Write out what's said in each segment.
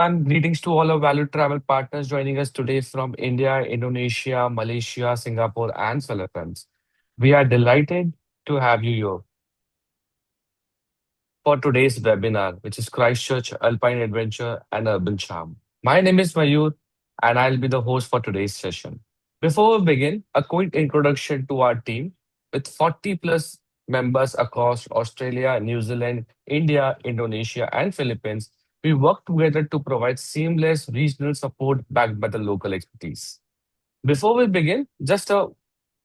And greetings to all our valued travel partners joining us today from India, Indonesia, Malaysia, Singapore, and Philippines. We are delighted to have you here for today's webinar, which is Christchurch, Alpine Adventure, and Urban Charm. My name is Mayur, and I'll be the host for today's session. Before we begin, a quick introduction to our team. With 40 plus members across Australia, New Zealand, India, Indonesia, and Philippines, we work together to provide seamless regional support backed by the local expertise. Before we begin, just a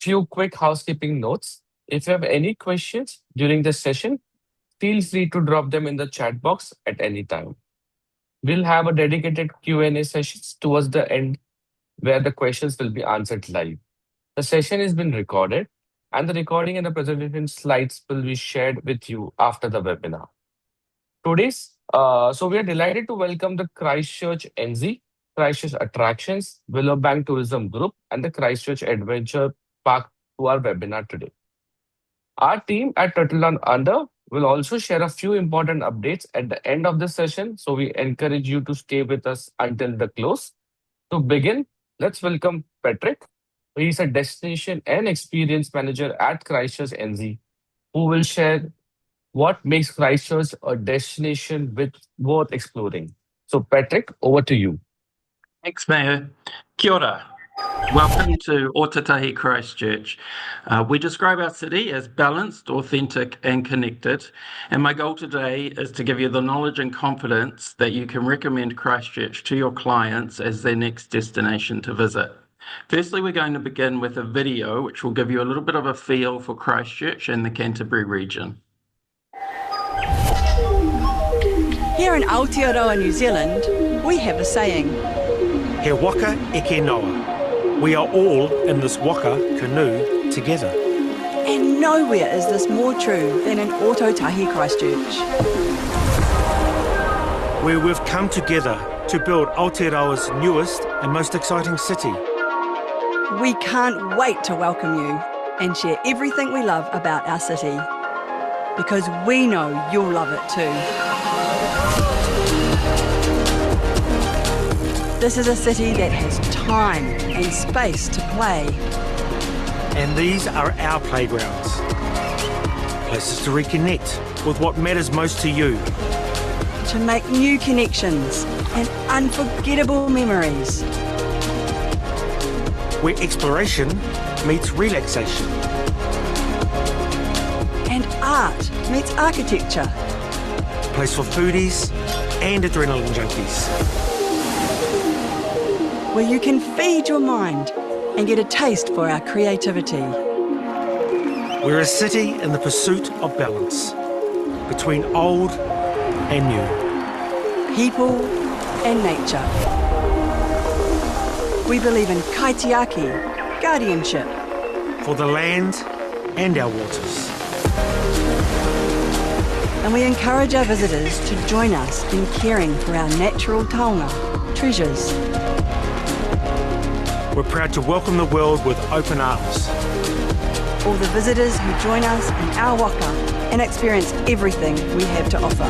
few quick housekeeping notes. If you have any questions during the session, feel free to drop them in the chat box at any time. We'll have a dedicated Q&A sessions towards the end where the questions will be answered live. The session has been recorded and the recording and the presentation slides will be shared with you after the webinar. So we are delighted to welcome the Christchurch NZ, Christchurch Attractions, Willowbank Tourism Group, and the Christchurch Adventure Park to our webinar today. Our team at Turtle Down Under will also share a few important updates at the end of the session, so we encourage you to stay with us until the close. To begin, let's welcome Patrick. He's a destination and experience manager at Christchurch NZ, who will share what makes Christchurch a destination worth exploring. So, Patrick, over to you. Thanks, Mayor. Kia ora. Welcome to Otatahi Christchurch. We describe our city as balanced, authentic, and connected. And my goal today is to give you the knowledge and confidence that you can recommend Christchurch to your clients as their next destination to visit. Firstly, we're going to begin with a video which will give you a little bit of a feel for Christchurch and the Canterbury region. Here in Aotearoa, New Zealand, we have a saying. He waka eke noa. We are all in this waka canoe together. And nowhere is this more true than in Ototahi Christchurch. Where we've come together to build Aotearoa's newest and most exciting city. We can't wait to welcome you and share everything we love about our city. Because we know you'll love it too. This is a city that has time and space to play. And these are our playgrounds. Places to reconnect with what matters most to you. To make new connections and unforgettable memories. Where exploration meets relaxation. And art meets architecture. Place for foodies and adrenaline junkies. Where you can feed your mind and get a taste for our creativity. We're a city in the pursuit of balance between old and new. People and nature. We believe in kaitiaki, guardianship. For the land and our waters. And we encourage our visitors to join us in caring for our natural taonga, treasures. We're proud to welcome the world with open arms. All the visitors who join us in our waka and experience everything we have to offer.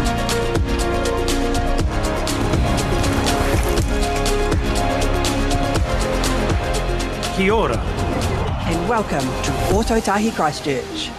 Kia ora. And welcome to Ototahi Christchurch.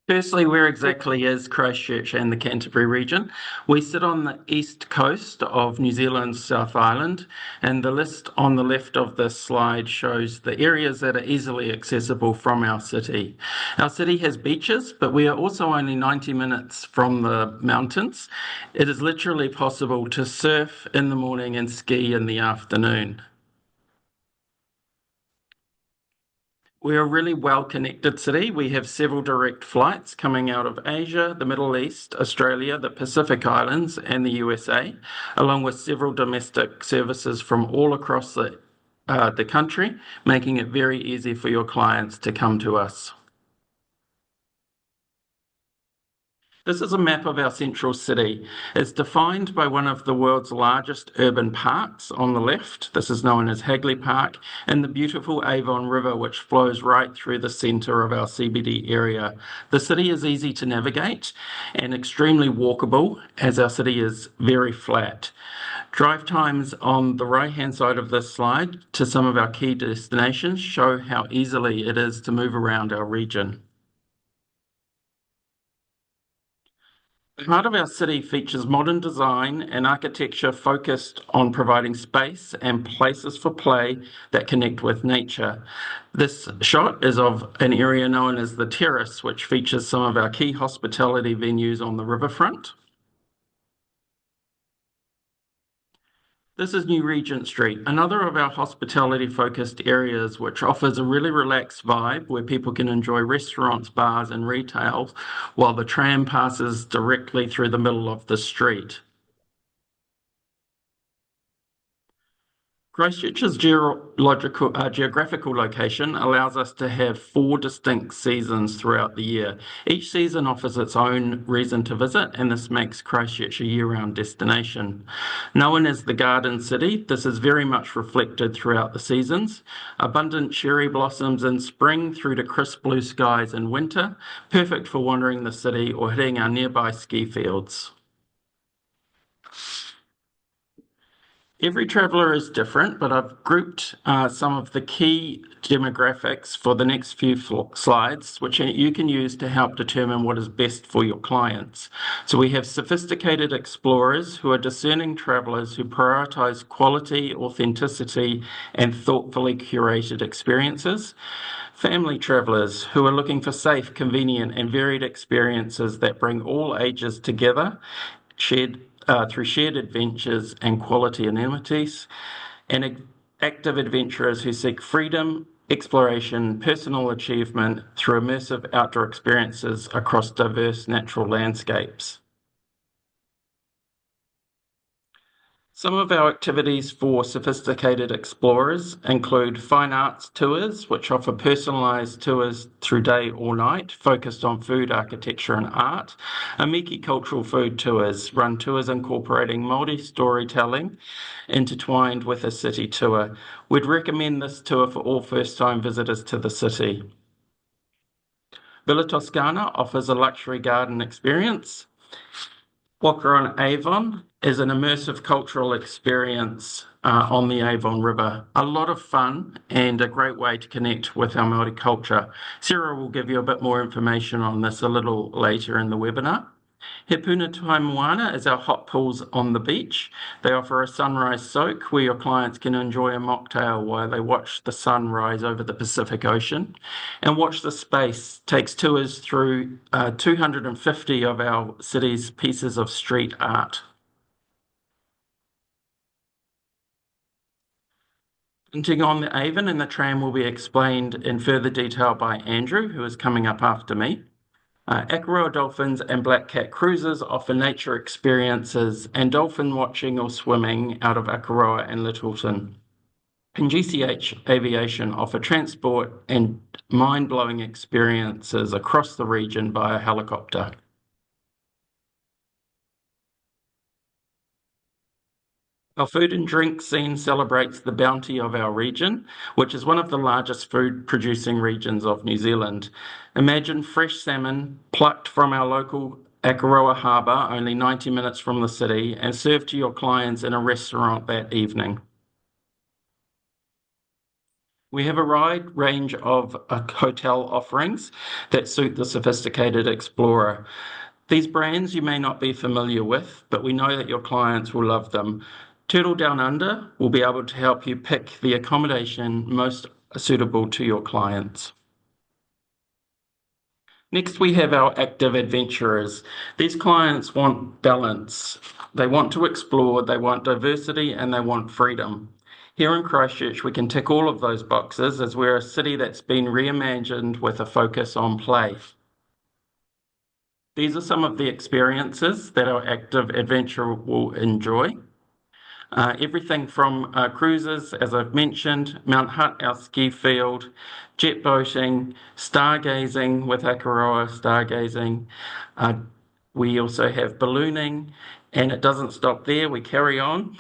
Firstly, where exactly is Christchurch and the Canterbury region? We sit on the east coast of New Zealand's South Island, and the list on the left of this slide shows the areas that are easily accessible from our city. Our city has beaches, but we are also only 90 minutes from the mountains. It is literally possible to surf in the morning and ski in the afternoon. We're a really well-connected city. We have several direct flights coming out of Asia, the Middle East, Australia, the Pacific Islands, and the USA, along with several domestic services from all across the country, making it very easy for your clients to come to us. This is a map of our central city. It's defined by one of the world's largest urban parks on the left. This is known as Hagley Park, and the beautiful Avon River, which flows right through the centre of our CBD area. The city is easy to navigate and extremely walkable, as our city is very flat. Drive times on the right-hand side of this slide to some of our key destinations show how easily it is to move around our region. The heart of our city features modern design and architecture focused on providing space and places for play that connect with nature. This shot is of an area known as the Terrace, which features some of our key hospitality venues on the riverfront. This is New Regent Street, another of our hospitality-focused areas, which offers a really relaxed vibe where people can enjoy restaurants, bars, and retail, while the tram passes directly through the middle of the street. Christchurch's geographical location allows us to have 4 distinct seasons throughout the year. Each season offers its own reason to visit, and this makes Christchurch a year-round destination. Known as the Garden City, this is very much reflected throughout the seasons. Abundant cherry blossoms in spring through to crisp blue skies in winter, perfect for wandering the city or hitting our nearby ski fields. Every traveller is different, but I've grouped some of the key demographics for the next few slides, which you can use to help determine what is best for your clients. So we have sophisticated explorers who are discerning travellers who prioritise quality, authenticity, and thoughtfully curated experiences. Family travellers who are looking for safe, convenient, and varied experiences that bring all ages together, through shared adventures and quality amenities, and active adventurers who seek freedom, exploration, personal achievement through immersive outdoor experiences across diverse natural landscapes. Some of our activities for sophisticated explorers include fine arts tours, which offer personalised tours through day or night, focused on food, architecture and art. Amiki cultural food tours run tours incorporating Māori storytelling intertwined with a city tour. We'd recommend this tour for all first-time visitors to the city. Villa Toscana offers a luxury garden experience. Waka on Avon is an immersive cultural experience on the Avon River. A lot of fun and a great way to connect with our Māori culture. Sarah will give you a bit more information on this a little later in the webinar. He Puna Tai Moana is our hot pools on the beach. They offer a sunrise soak where your clients can enjoy a mocktail while they watch the sun rise over the Pacific Ocean. And Watch the Space takes tours through 250 of our city's pieces of street art. Hunting on the Avon and the tram will be explained in further detail by Andrew, who is coming up after me. Akaroa Dolphins and Black Cat Cruises offer nature experiences and dolphin watching or swimming out of Akaroa and Littleton. And GCH Aviation offer transport and mind-blowing experiences across the region via helicopter. Our food and drink scene celebrates the bounty of our region, which is one of the largest food-producing regions of New Zealand. Imagine fresh salmon plucked from our local Akaroa Harbour, only 90 minutes from the city, and served to your clients in a restaurant that evening. We have a wide range of hotel offerings that suit the sophisticated explorer. These brands you may not be familiar with, but we know that your clients will love them. Turtle Down Under will be able to help you pick the accommodation most suitable to your clients. Next, we have our active adventurers. These clients want balance. They want to explore, they want diversity, and they want freedom. Here in Christchurch, we can tick all of those boxes as we're a city that's been reimagined with a focus on play. These are some of the experiences that our active adventurer will enjoy. Everything from cruises, as I've mentioned, Mount Hutt, our ski field, jet boating, stargazing with Akaroa stargazing, We also have ballooning, and it doesn't stop there. We carry on.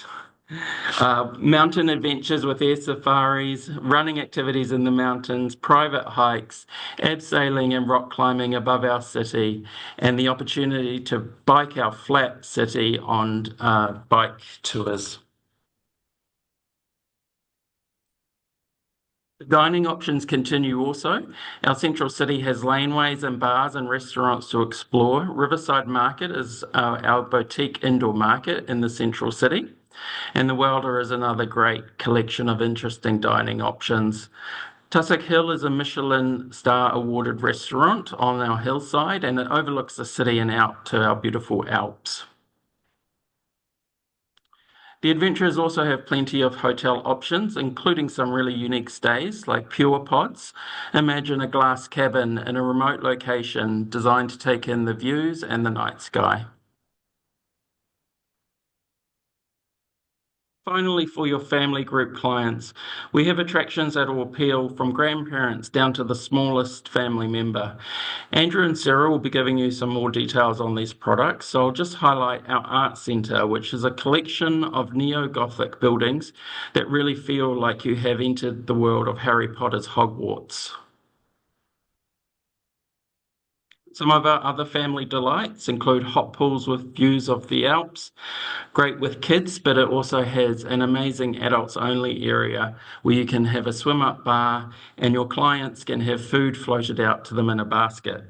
Mountain adventures with air safaris, running activities in the mountains, private hikes, abseiling and rock climbing above our city, and the opportunity to bike our flat city on bike tours. The dining options continue also. Our central city has laneways and bars and restaurants to explore. Riverside Market is our boutique indoor market in the central city. And the Welder is another great collection of interesting dining options. Tussock Hill is a Michelin star awarded restaurant on our hillside, and it overlooks the city and out to our beautiful Alps. The adventurers also have plenty of hotel options, including some really unique stays like Pure Pods. Imagine a glass cabin in a remote location designed to take in the views and the night sky. Finally, for your family group clients, we have attractions that will appeal from grandparents down to the smallest family member. Andrew and Sarah will be giving you some more details on these products, so I'll just highlight our art centre, which is a collection of neo-Gothic buildings that really feel like you have entered the world of Harry Potter's Hogwarts. Some of our other family delights include hot pools with views of the Alps, great with kids, but it also has an amazing adults only area where you can have a swim up bar and your clients can have food floated out to them in a basket.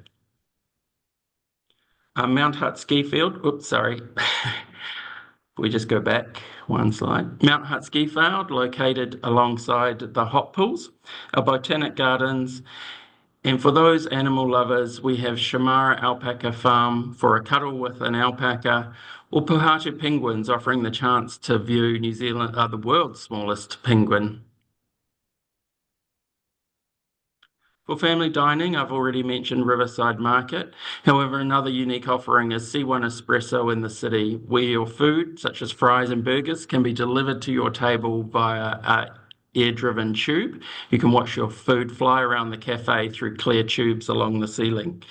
Mount Hutt Ski Field, we just go back one slide. Mount Hutt Ski Field, located alongside the hot pools, our botanic gardens. And for those animal lovers, we have Shamara Alpaca Farm for a cuddle with an alpaca, or Puhatu penguins offering the chance to view New Zealand, the world's smallest penguin. For family dining, I've already mentioned Riverside Market. However, another unique offering is C1 Espresso in the city, where your food, such as fries and burgers, can be delivered to your table via air-driven tube. You can watch your food fly around the cafe through clear tubes along the ceiling.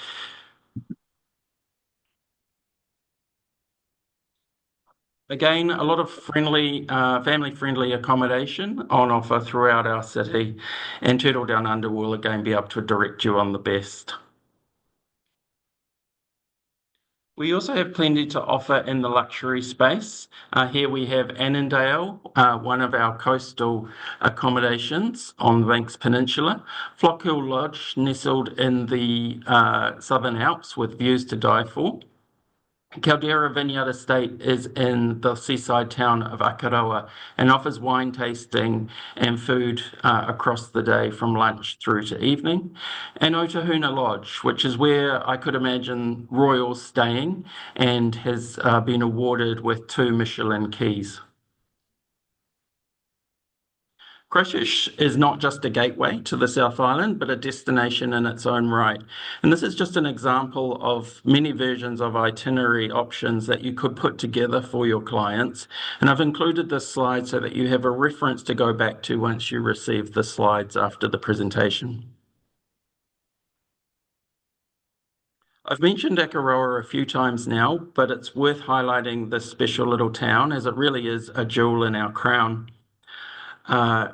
Again, a lot of family-friendly accommodation on offer throughout our city, and Turtle Down Under will again be able to direct you on the best. We also have plenty to offer in the luxury space. Here we have Annandale, one of our coastal accommodations on the Banks Peninsula. Flock Hill Lodge, nestled in the Southern Alps with views to die for. Caldera Vineyard Estate is in the seaside town of Akaroa and offers wine tasting and food across the day from lunch through to evening. And Otahuna Lodge, which is where I could imagine royals staying and has been awarded with 2 Michelin keys. Christchurch is not just a gateway to the South Island, but a destination in its own right. And this is just an example of many versions of itinerary options that you could put together for your clients. And I've included this slide so that you have a reference to go back to once you receive the slides after the presentation. I've mentioned Akaroa a few times now, but it's worth highlighting this special little town as it really is a jewel in our crown.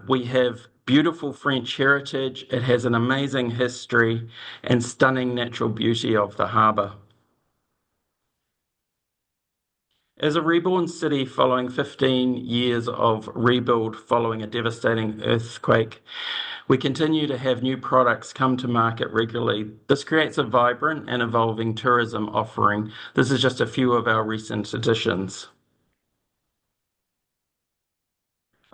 We have beautiful French heritage. It has an amazing history and stunning natural beauty of the harbour. As a reborn city following 15 years of rebuild following a devastating earthquake, we continue to have new products come to market regularly. This creates a vibrant and evolving tourism offering. This is just a few of our recent additions.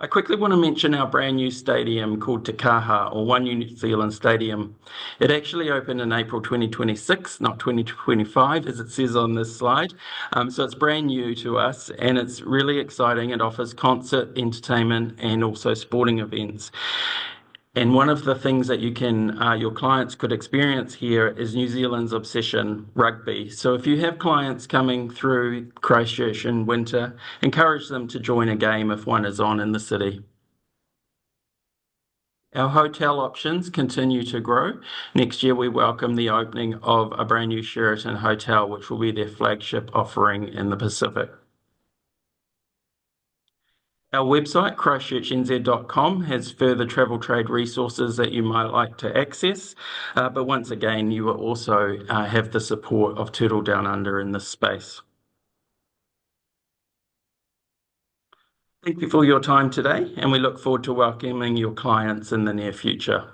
I quickly want to mention our brand new stadium called Te Kaha, or One New Zealand Stadium. It actually opened in April 2026, not 2025, as it says on this slide. So it's brand new to us, and it's really exciting. It offers concert, entertainment, and also sporting events. And one of the things that your clients could experience here is New Zealand's obsession, rugby. So if you have clients coming through Christchurch in winter, encourage them to join a game if one is on in the city. Our hotel options continue to grow. Next year, we welcome the opening of a brand new Sheraton hotel, which will be their flagship offering in the Pacific. Our website, christchurchnz.com, has further travel trade resources that you might like to access. But once again, you will also have the support of Turtle Down Under in this space. Thank you for your time today, and we look forward to welcoming your clients in the near future.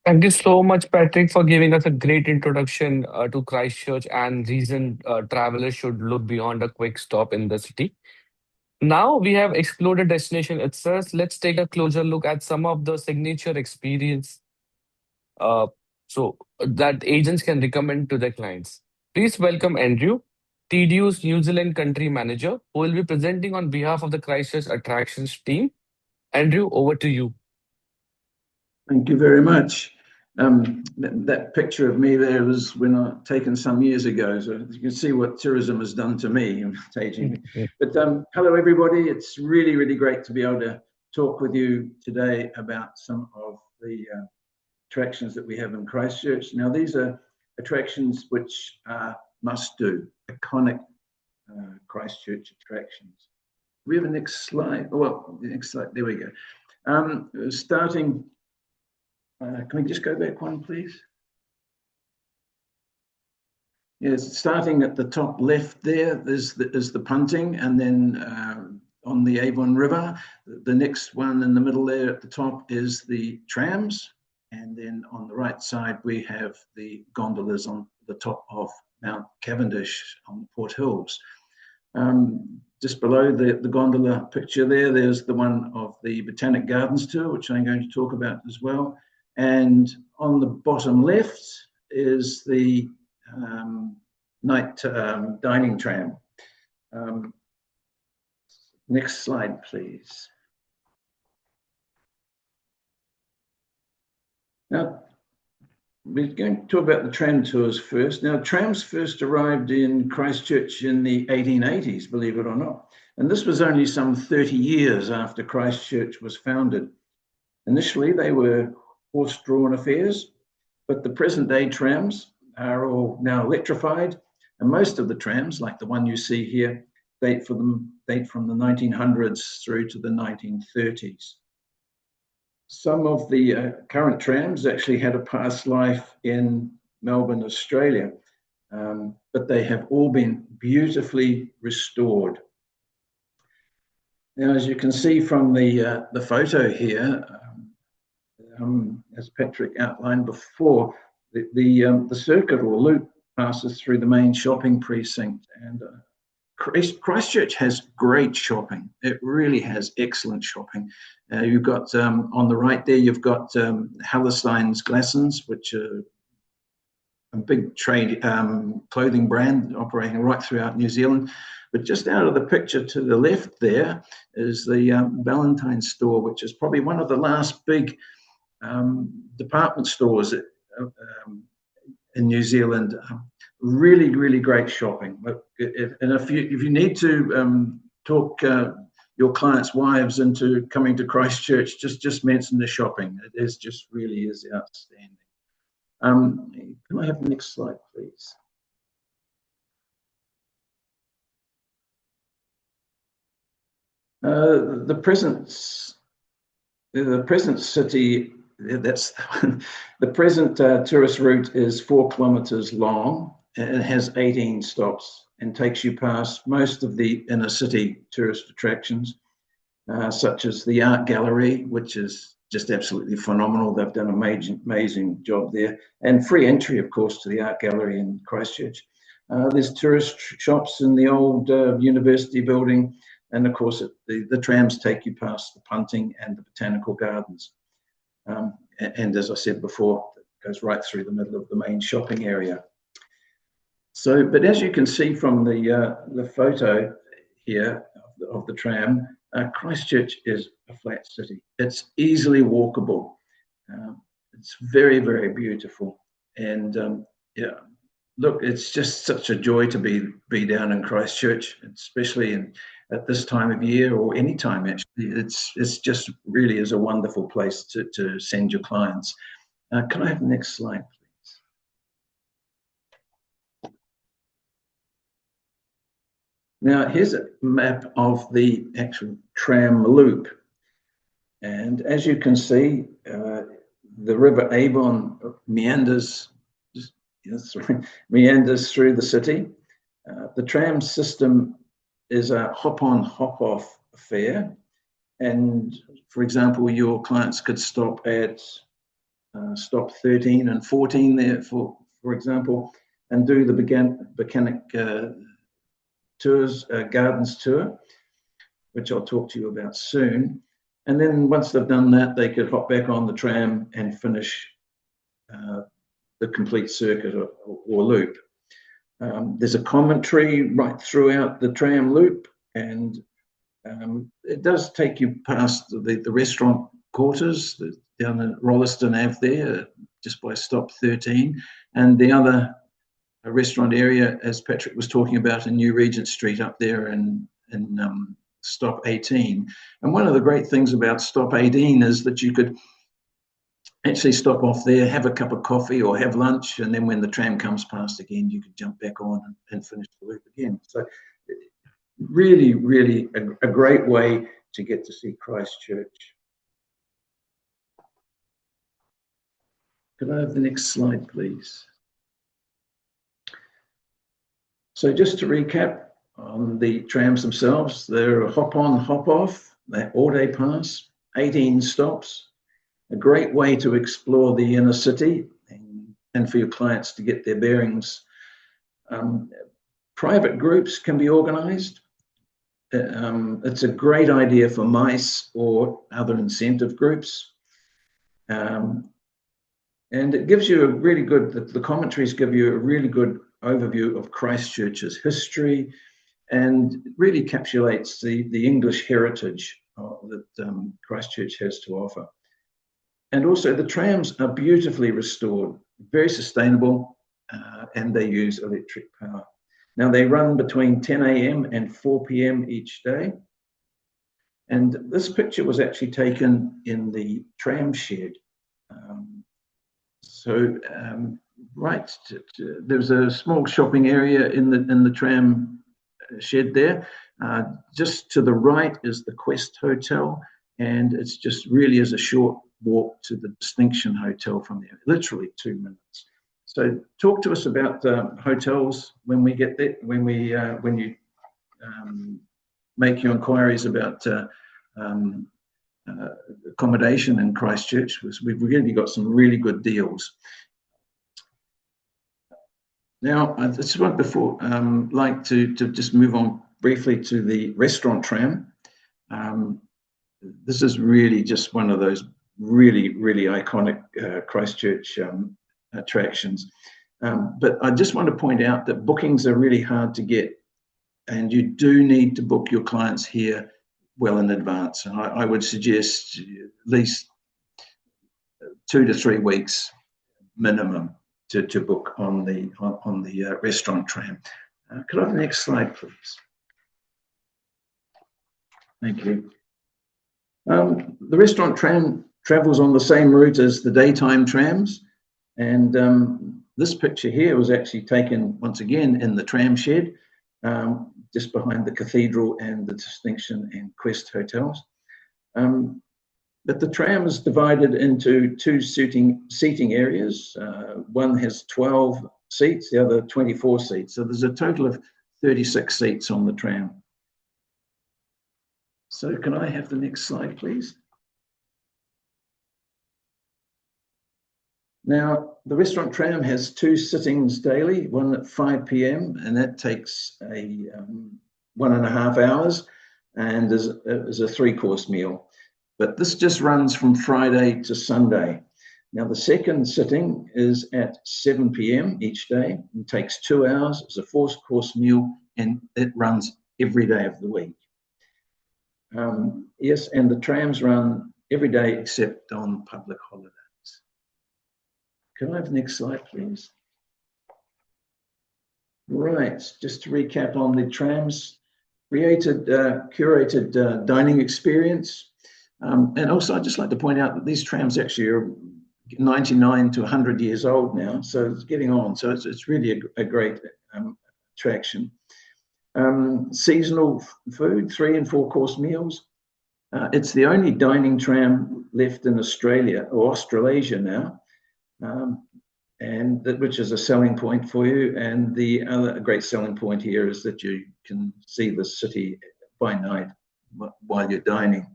Thank you so much, Patrick, for giving us a great introduction to Christchurch and reason travelers should look beyond a quick stop in the city. Now we have explored the destination itself. Let's take a closer look at some of the signature experience uh, that agents can recommend to their clients. Please welcome Andrew, TDU's New Zealand country manager, who will be presenting on behalf of the Christchurch Attractions team. Andrew, over to you. Thank you very much. That picture of me there was taken some years ago, so you can see what tourism has done to me, aging me. But hello, everybody. It's really, really great to be able to talk with you today about some of the attractions that we have in Christchurch. Now, these are attractions which are must-do, iconic Christchurch attractions. We have a next slide. Well, the next slide. There we go. Starting. Can we just go back one, please? Yes, starting at the top left there is the punting, and then on the Avon River, the next one in the middle there at the top is the trams, and then on the right side we have the gondolas on the top of Mount Cavendish on Port Hills. Just below the gondola picture there's the one of the Botanic Gardens tour, which I'm going to talk about as well. And on the bottom left is the night dining tram. Next slide, please. Now, we're going to talk about the tram tours first. Now, trams first arrived in Christchurch in the 1880s, believe it or not. And this was only some 30 years after Christchurch was founded. Initially, they were horse-drawn affairs, but the present-day trams are all now electrified, and most of the trams, like the one you see here, date from the 1900s through to the 1930s. Some of the current trams actually had a past life in Melbourne, Australia, but they have all been beautifully restored. Now, as you can see from the photo here, as Patrick outlined before, the circuit or loop passes through the main shopping precinct, and Christchurch has great shopping. It really has excellent shopping. You've got on the right there, you've got Hallerstein's Glassons, which are a big trade clothing brand operating right throughout New Zealand. But just out of the picture to the left there is the Valentine's store, which is probably one of the last big department stores in New Zealand. Really, really great shopping. And if you need to talk your clients' wives into coming to Christchurch, just mention the shopping. It is just really is outstanding. Can I have the next slide, please? The present city. That's the present tourist route is 4 kilometres long, and it has 18 stops and takes you past most of the inner city tourist attractions, such as the art gallery, which is just absolutely phenomenal. They've done an amazing job there, and free entry, of course, to the art gallery in Christchurch. There's tourist shops in the old university building, and of course the trams take you past the punting and the botanical gardens. And as I said before, it goes right through the middle of the main shopping area. So, but as you can see from the photo here of the tram, Christchurch is a flat city. It's easily walkable. It's very, very beautiful. And yeah, look, it's just such a joy to be down in Christchurch, especially in at this time of year or any time actually. It's just really is a wonderful place to send your clients. Can I have the next slide, please? Now, here's a map of the actual tram loop. And as you can see, the River Avon meanders through the city. The tram system is a hop-on, hop-off affair. And for example, your clients could stop at stop 13 and 14 there, for example, and do the Botanic Gardens tour, which I'll talk to you about soon. And then once they've done that, they could hop back on the tram and finish the complete circuit or loop. There's a commentary right throughout the tram loop, and it does take you past the restaurant quarters down at Rolleston Ave there, just by stop 13, and the other restaurant area, as Patrick was talking about, in New Regent Street up there in stop 18. And one of the great things about stop 18 is that you could actually stop off there, have a cup of coffee or have lunch, and then when the tram comes past again, you could jump back on and finish the loop again. So really, really a great way to get to see Christchurch. Could I have the next slide, please? So just to recap on the trams themselves, they're a hop-on, hop-off, they're all-day pass, 18 stops, a great way to explore the inner city and for your clients to get their bearings. Private groups can be organised. It's a great idea for MICE or other incentive groups. And it gives you a really good, the commentaries give you a really good overview of Christchurch's history, and really encapsulates the English heritage that Christchurch has to offer. And also the trams are beautifully restored, very sustainable, and they use electric power. Now they run between 10 a.m. and 4 p.m. each day. And this picture was actually taken in the tram shed. There's a small shopping area in the tram shed there. Just to the right is the Quest Hotel, and it's just really is a short walk to the Distinction Hotel from there, literally 2 minutes. So talk to us about hotels when we get there, when you make your inquiries about accommodation in Christchurch, because we've really got some really good deals. Now, I just want like to just move on briefly to the restaurant tram. This is really just one of those really, really iconic Christchurch attractions. But I just want to point out that bookings are really hard to get, and you do need to book your clients here well in advance. And I would suggest at least 2 to 3 weeks minimum to book on the restaurant tram. Could I have the next slide, please? Thank you. The restaurant tram travels on the same route as the daytime trams, and this picture here was actually taken once again in the tram shed, just behind the cathedral and the Distinction and Quest hotels. But the tram is divided into 2 seating areas. One has 12 seats, the other 24 seats. So there's a total of 36 seats on the tram. So can I have the next slide, please? Now, the restaurant tram has 2 sittings daily, one at 5 p.m, and that takes 1.5 hours and is a 3-course meal. But this just runs from Friday to Sunday. Now, the second sitting is at 7 p.m. each day and takes 2 hours. It's a 4-course meal, and it runs every day of the week. Yes, and the trams run every day except on public holidays. Can I have the next slide, please? Right, just to recap on the trams. curated dining experience. And also, I'd just like to point out that these trams actually are 99 to 100 years old now, so it's getting on. So it's really a great attraction. Seasonal food, 3 and 4 course meals. It's the only dining tram left in Australia or Australasia now, and which is a selling point for you. And the other great selling point here is that you can see the city by night while you're dining.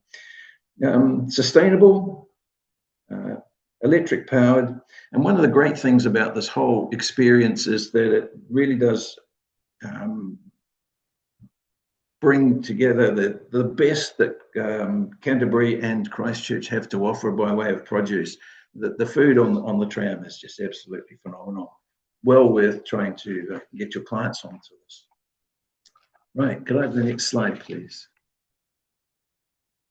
Sustainable, electric powered. And one of the great things about this whole experience is that it really does bring together the best that Canterbury and Christchurch have to offer by way of produce. The food on the tram is just absolutely phenomenal. Well worth trying to get your clients onto this. Right, could I have the next slide, please?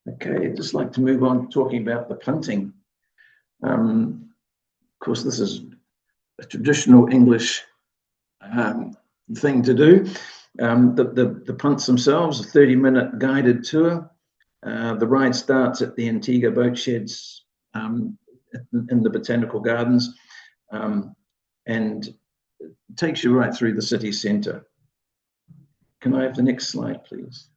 Okay, I'd just like to move on talking about the punting. Of course, this is a traditional English thing to do. The punts themselves, a 30-minute guided tour. The ride starts at the Antigua boat sheds in the Botanical Gardens and takes you right through the city centre. Can I have the next slide, please?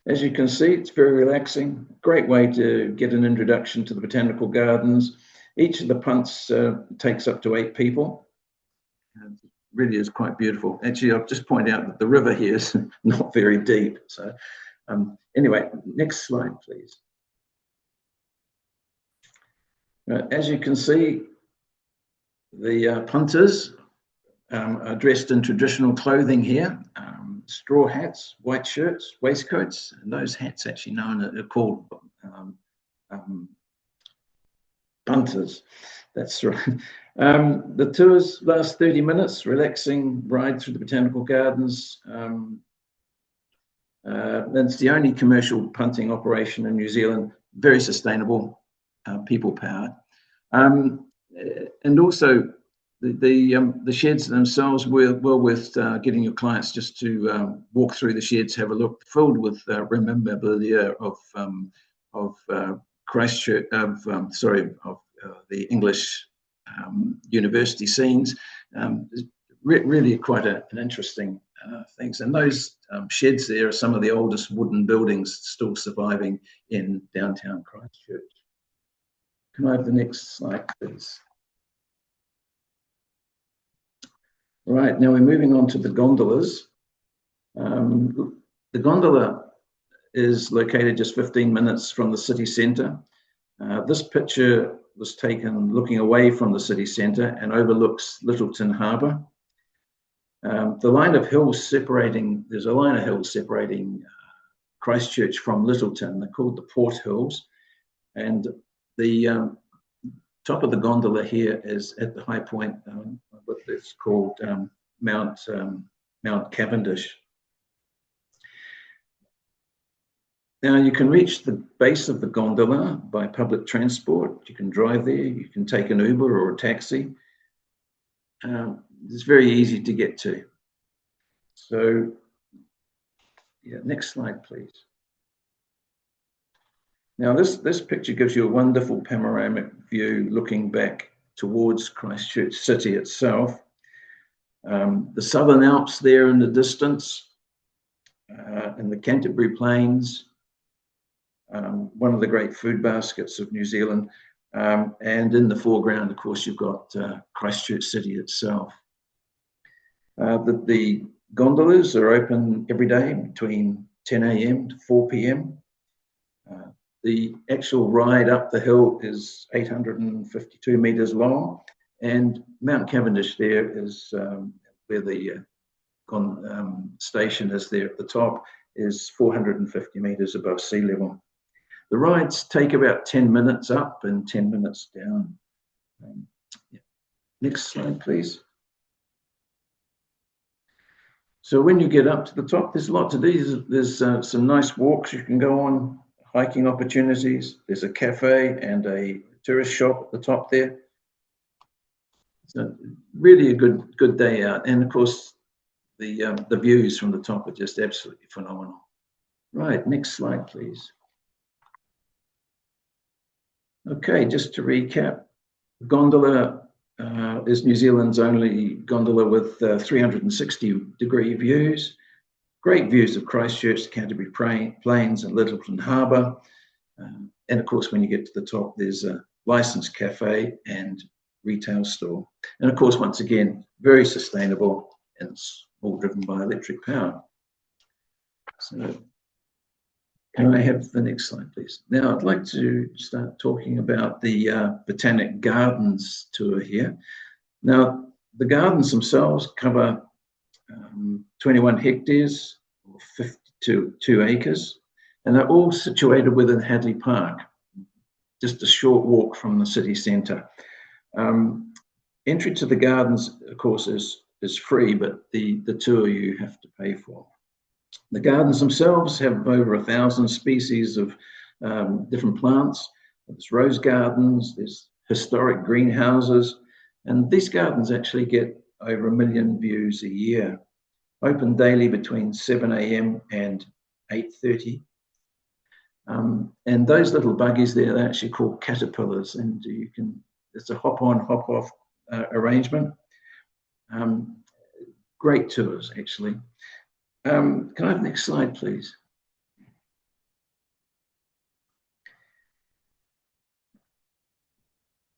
As you can see, it's very relaxing. Great way to get an introduction to the Botanical Gardens. Each of the punts takes up to 8 people. It really is quite beautiful. Actually, I'll just point out that the river here is not very deep. So anyway, next slide, please. As you can see, the punters are dressed in traditional clothing here. Straw hats, white shirts, waistcoats, and those hats actually are called punters. That's right. The tours last 30 minutes, relaxing ride through the Botanical Gardens. It's the only commercial punting operation in New Zealand, very sustainable, people powered. And also the sheds themselves were well worth getting your clients just to walk through the sheds, have a look, filled with memorabilia of Christchurch, of the English university scenes. Really quite an interesting things. And those sheds there are some of the oldest wooden buildings still surviving in downtown Christchurch. Can I have the next slide, please? Right, now we're moving on to the gondolas. The gondola is located just 15 minutes from the city centre. This picture was taken looking away from the city centre and overlooks Lyttelton Harbour. The line of hills separating, there's a line of hills separating Christchurch from Lyttelton. They're called the Port Hills. And the top of the gondola here is at the high point, what it's called Mount Cavendish. Now you can reach the base of the gondola by public transport. You can drive there, you can take an Uber or a taxi. It's very easy to get to. So, yeah, next slide, please. Now this picture gives you a wonderful panoramic view looking back towards Christchurch City itself. The Southern Alps there in the distance, and the Canterbury Plains, one of the great food baskets of New Zealand. And in the foreground, of course, you've got Christchurch City itself. The gondolas are open every day between 10 a.m. to 4 p.m. The actual ride up the hill is 852 metres long, and Mount Cavendish there is where the station is there at the top, is 450 metres above sea level. The rides take about 10 minutes up and 10 minutes down. Yeah. Next slide, please. So when you get up to the top, there's a lot to do. There's some nice walks you can go on, hiking opportunities. There's a cafe and a tourist shop at the top there. So really a good day out. And of course, the views from the top are just absolutely phenomenal. Right, next slide, please. Okay, just to recap, gondola is New Zealand's only gondola with 360-degree views. Great views of Christchurch, the Canterbury Plains and Littleton Harbour. And of course, when you get to the top, there's a licensed cafe and retail store. And of course, once again, very sustainable, and it's all driven by electric power. So can I have the next slide, please? Now, I'd like to start talking about the Botanic Gardens tour here. Now, the gardens themselves cover 21 hectares, or 52 acres, and they're all situated within Hadley Park, just a short walk from the city centre. Entry to the gardens, of course, is free, but the tour you have to pay for. The gardens themselves have over 1,000 species of different plants. There's rose gardens, there's historic greenhouses, and these gardens actually get over 1 million views a year. Open daily between 7 a.m. and 8:30. And those little buggies there, they're actually called caterpillars, and it's a hop-on, hop-off arrangement. Great tours, actually. Can I have the next slide, please?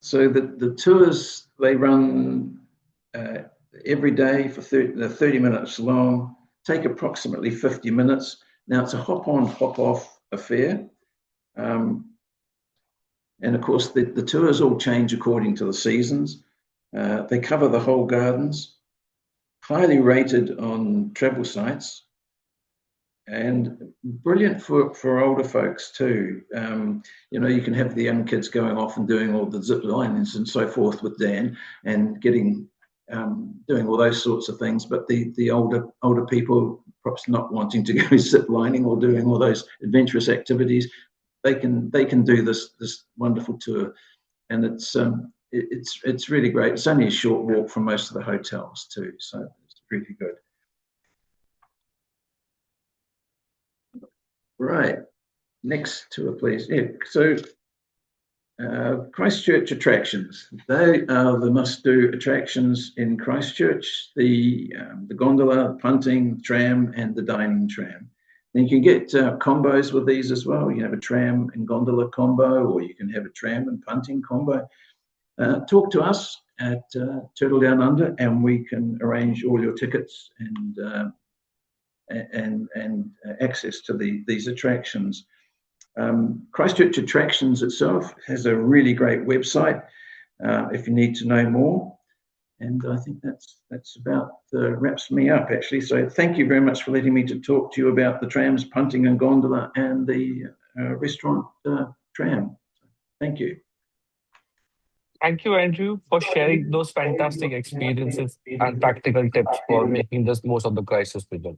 So the tours, they run every day for 30 minutes long, take approximately 50 minutes. Now, it's a hop-on, hop-off affair. And of course, the tours all change according to the seasons. They cover the whole gardens, highly rated on travel sites, and brilliant for older folks too. You know, you can have the young kids going off and doing all the zip lines and so forth with Dan, and doing all those sorts of things. But the older people, perhaps not wanting to go zip lining or doing all those adventurous activities, they can do this wonderful tour, and it's really great. It's only a short walk from most of the hotels too, so it's really good. Right, next tour, please. Yeah, so Christchurch attractions. They are the must-do attractions in Christchurch: the gondola, punting, tram, and the dining tram. And you can get combos with these as well. You have a tram and gondola combo, or you can have a tram and punting combo. Talk to us at Turtle Down Under, and we can arrange all your tickets and access to these attractions. Christchurch Attractions itself has a really great website if you need to know more. And I think that's about wraps me up, actually. So thank you very much for letting me to talk to you about the trams, punting and gondola, and the restaurant tram. Thank you. Thank you, Andrew, for sharing those fantastic experiences and practical tips for making the most of the crisis visit.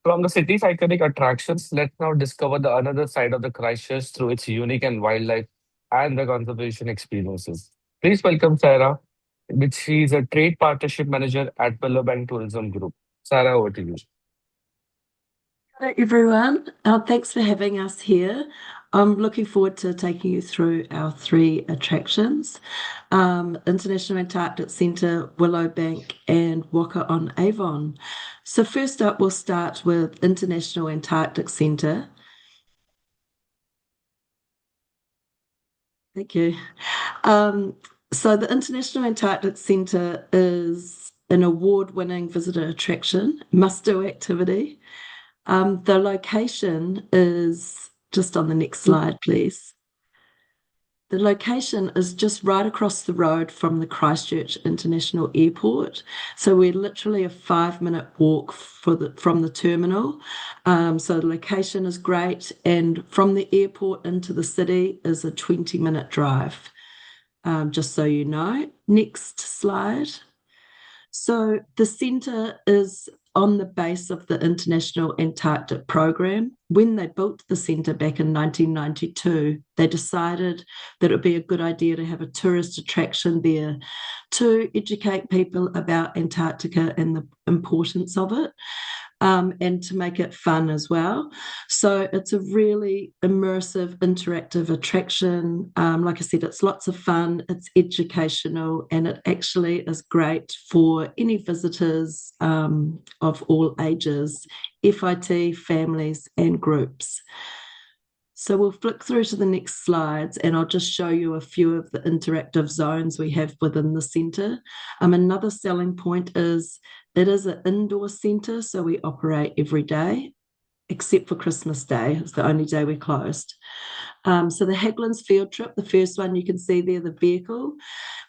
From the city's iconic attractions, let's now discover the another side of the Christchurch through its unique and wildlife and the conservation experiences. Please welcome Sarah, which she is a trade partnership manager at Bank Tourism Group. Sarah, over to you. Hello, everyone. Thanks for having us here. I'm looking forward to taking you through our 3 attractions: International Antarctic Centre, Willowbank, and Waka on Avon. So first up, we'll start with International Antarctic Centre. Thank you. So the International Antarctic Centre is an award-winning visitor attraction, must-do activity. The location is just on the next slide, please. The location is just right across the road from the Christchurch International Airport. So we're literally a 5-minute walk from the terminal. So the location is great. And from the airport into the city is a 20-minute drive, just so you know. Next slide. So the centre is on the base of the International Antarctic Programme. When they built the centre back in 1992, they decided that it would be a good idea to have a tourist attraction there to educate people about Antarctica and the importance of it. And to make it fun as well. So it's a really immersive, interactive attraction. Like I said, it's lots of fun, it's educational, and it actually is great for any visitors of all ages, FIT, families, and groups. So we'll flick through to the next slides and I'll just show you a few of the interactive zones we have within the centre. Another selling point is it is an indoor centre, so we operate every day, except for Christmas Day. It's the only day we're closed. So the Hagglins field trip, the first one you can see there, the vehicle.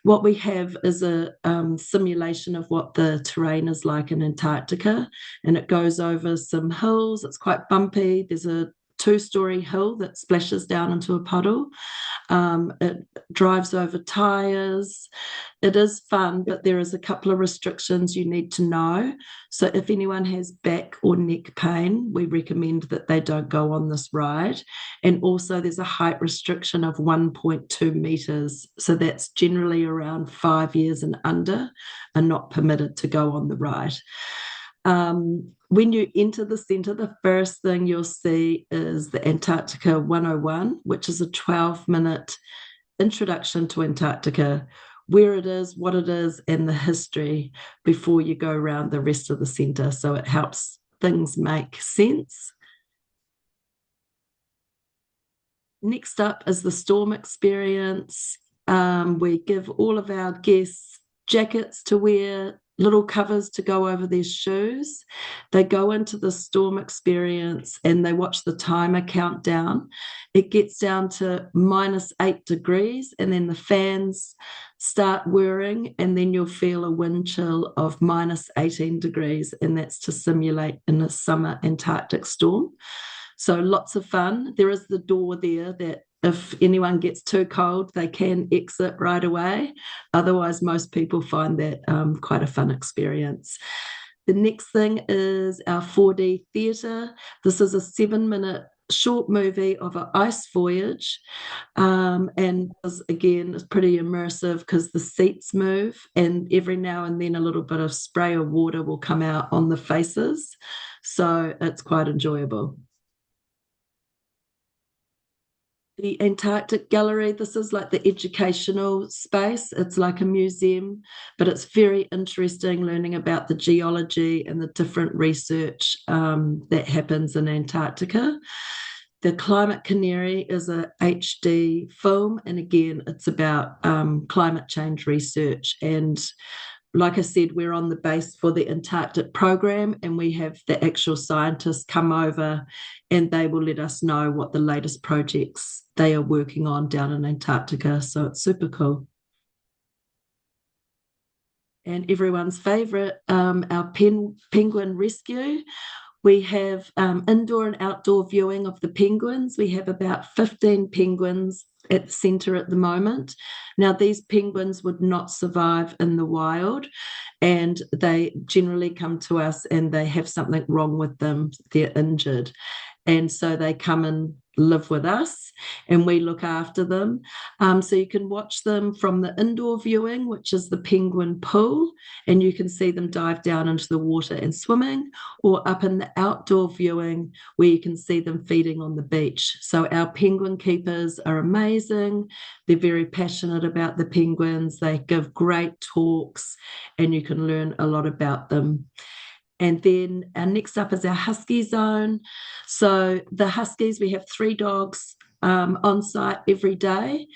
What we have is a simulation of what the terrain is like in Antarctica, and it goes over some hills. It's quite bumpy. There's a two-story hill that splashes down into a puddle. It drives over tires. It is fun, but there is a couple of restrictions you need to know. So if anyone has back or neck pain, we recommend that they don't go on this ride. And also there's a height restriction of 1.2 meters. So that's generally around 5 years and under are not permitted to go on the ride. When you enter the centre, the first thing you'll see is the Antarctica 101, which is a 12-minute introduction to Antarctica, where it is, what it is, and the history before you go around the rest of the centre. So it helps things make sense. Next up is the storm experience. We give all of our guests jackets to wear, little covers to go over their shoes. They go into the storm experience and they watch the timer count down. It gets down to -8 degrees and then the fans start whirring and then you'll feel a wind chill of -18 degrees, and that's to simulate in a summer Antarctic storm. So lots of fun. There is the door there that if anyone gets too cold, they can exit right away. Otherwise, most people find that quite a fun experience. The next thing is our 4D theatre. This is a 7-minute short movie of an ice voyage. And again, it's pretty immersive because the seats move and every now and then a little bit of spray of water will come out on the faces. So it's quite enjoyable. The Antarctic Gallery, this is like the educational space. It's like a museum, but it's very interesting learning about the geology and the different research that happens in Antarctica. The Climate Canary is a HD film, and again, it's about climate change research. And like I said, we're on the base for the Antarctic program, and we have the actual scientists come over and they will let us know what the latest projects they are working on down in Antarctica. So it's super cool. And everyone's favorite, our penguin rescue. We have indoor and outdoor viewing of the penguins. We have about 15 penguins at the centre at the moment. Now, these penguins would not survive in the wild, and they generally come to us and they have something wrong with them. They're injured. And so they come and live with us and we look after them. So you can watch them from the indoor viewing, which is the penguin pool, and you can see them dive down into the water and swimming, or up in the outdoor viewing where you can see them feeding on the beach. So our penguin keepers are amazing. They're very passionate about the penguins. They give great talks and you can learn a lot about them. And then our next up is our husky zone. So the huskies, we have 3 dogs on site every day.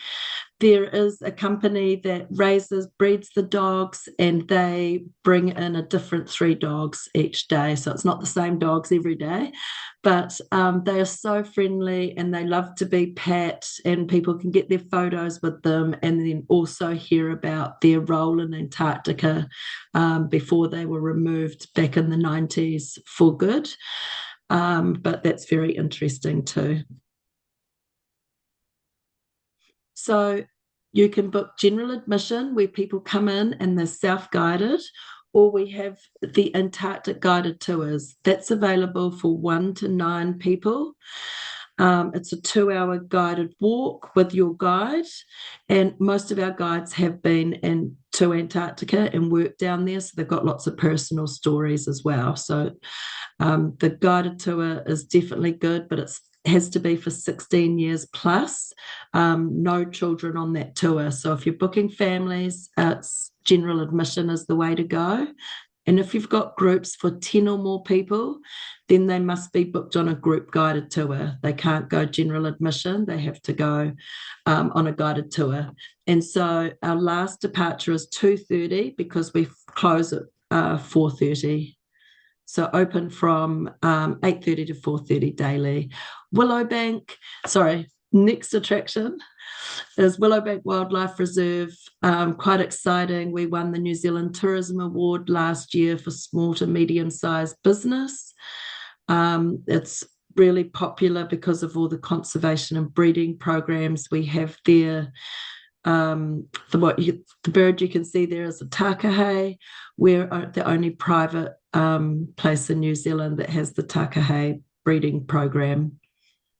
There is a company that breeds the dogs, and they bring in a different 3 dogs each day. So it's not the same dogs every day, but they are so friendly and they love to be pet, and people can get their photos with them and then also hear about their role in Antarctica before they were removed back in the 90s for good. But that's very interesting too. So you can book general admission where people come in and they're self-guided, or we have the Antarctic guided tours. That's available for 1 to 9 people. It's a 2-hour guided walk with your guide, and most of our guides have been to Antarctica and worked down there, so they've got lots of personal stories as well. So the guided tour is definitely good, but it has to be for 16 years plus. No children on that tour. So if you're booking families, it's general admission is the way to go. And if you've got groups for 10 or more people, then they must be booked on a group guided tour. They can't go general admission. They have to go on a guided tour. And so our last departure is 2:30 because we close at 4:30. So open from 8:30 to 4:30 daily. Next attraction is Willowbank Wildlife Reserve. Quite exciting. We won the New Zealand Tourism Award last year for small to medium-sized business. It's really popular because of all the conservation and breeding programs we have there. The bird you can see there is a takahe. We're the only private place in New Zealand that has the takahe breeding program.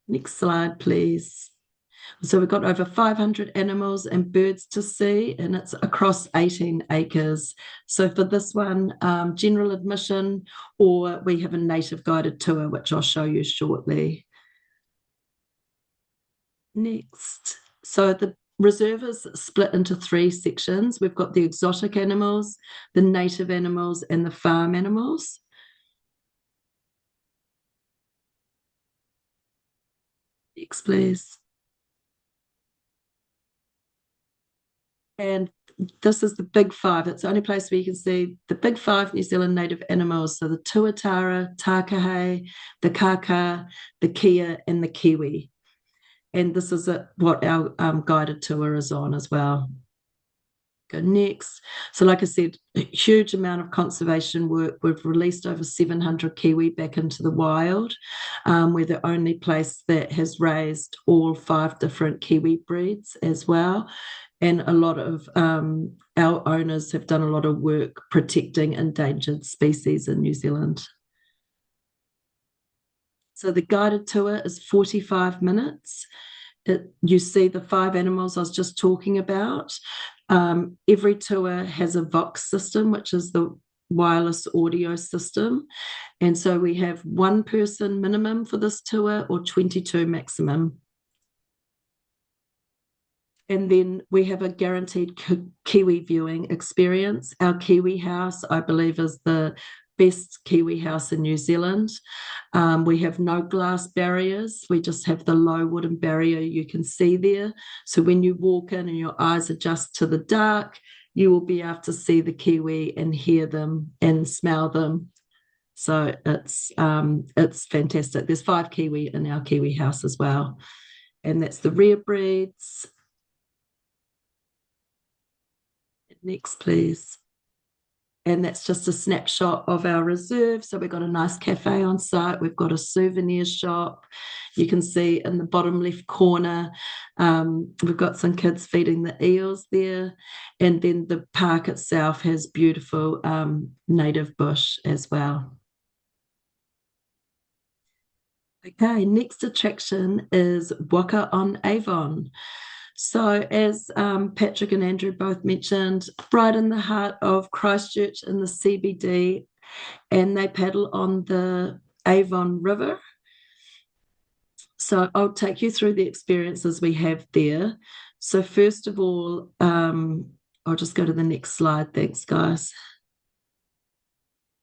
Next slide, please. So we've got over 500 animals and birds to see, and it's across 18 acres. So for this one, general admission, or we have a native guided tour, which I'll show you shortly. Next. So the reserve is split into 3 sections. We've got the exotic animals, the native animals, and the farm animals. Next, please. And this is the big 5. It's the only place where you can see the big 5 New Zealand native animals. So the tuatara, takahe, the kaka, the kia, and the kiwi. And this is what our guided tour is on as well. Go next. So like I said, a huge amount of conservation work. We've released over 700 kiwi back into the wild. We're the only place that has raised all 5 different kiwi breeds as well. And a lot of our owners have done a lot of work protecting endangered species in New Zealand. So the guided tour is 45 minutes. You see the 5 animals I was just talking about. Every tour has a Vox system, which is the wireless audio system. And so we have 1 person minimum for this tour or 22 maximum. And then we have a guaranteed Kiwi viewing experience. Our Kiwi house, I believe, is the best Kiwi house in New Zealand. We have no glass barriers. We just have the low wooden barrier you can see there. So when you walk in and your eyes adjust to the dark, you will be able to see the Kiwi and hear them and smell them. So it's fantastic. There's 5 Kiwi in our Kiwi house as well. And that's the rare breeds. Next, please. And that's just a snapshot of our reserve. So we've got a nice cafe on site. We've got a souvenir shop. You can see in the bottom left corner, we've got some kids feeding the eels there. And then the park itself has beautiful native bush as well. Okay, next attraction is Waka on Avon. So as Patrick and Andrew both mentioned, right in the heart of Christchurch in the CBD, and they paddle on the Avon River. So I'll take you through the experiences we have there. So first of all, I'll just go to the next slide. Thanks, guys.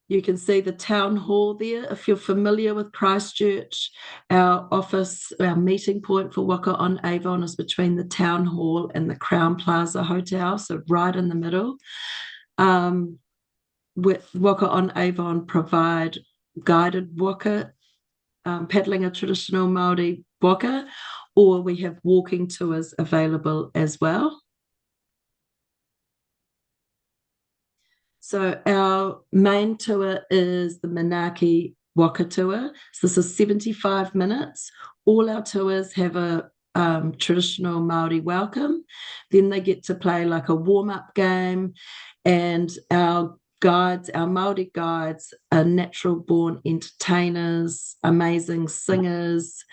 You can see the town hall there. If you're familiar with Christchurch, our office, our meeting point for Waka on Avon is between the town hall and the Crown Plaza Hotel, so right in the middle. With Waka on Avon provide guided waka, paddling a traditional Māori waka, or we have walking tours available as well. So our main tour is the Manaaki Waka tour. So this is 75 minutes. All our tours have a traditional Māori welcome. Then they get to play like a warm-up game, and our guides, our Māori guides, are natural-born entertainers, amazing singers.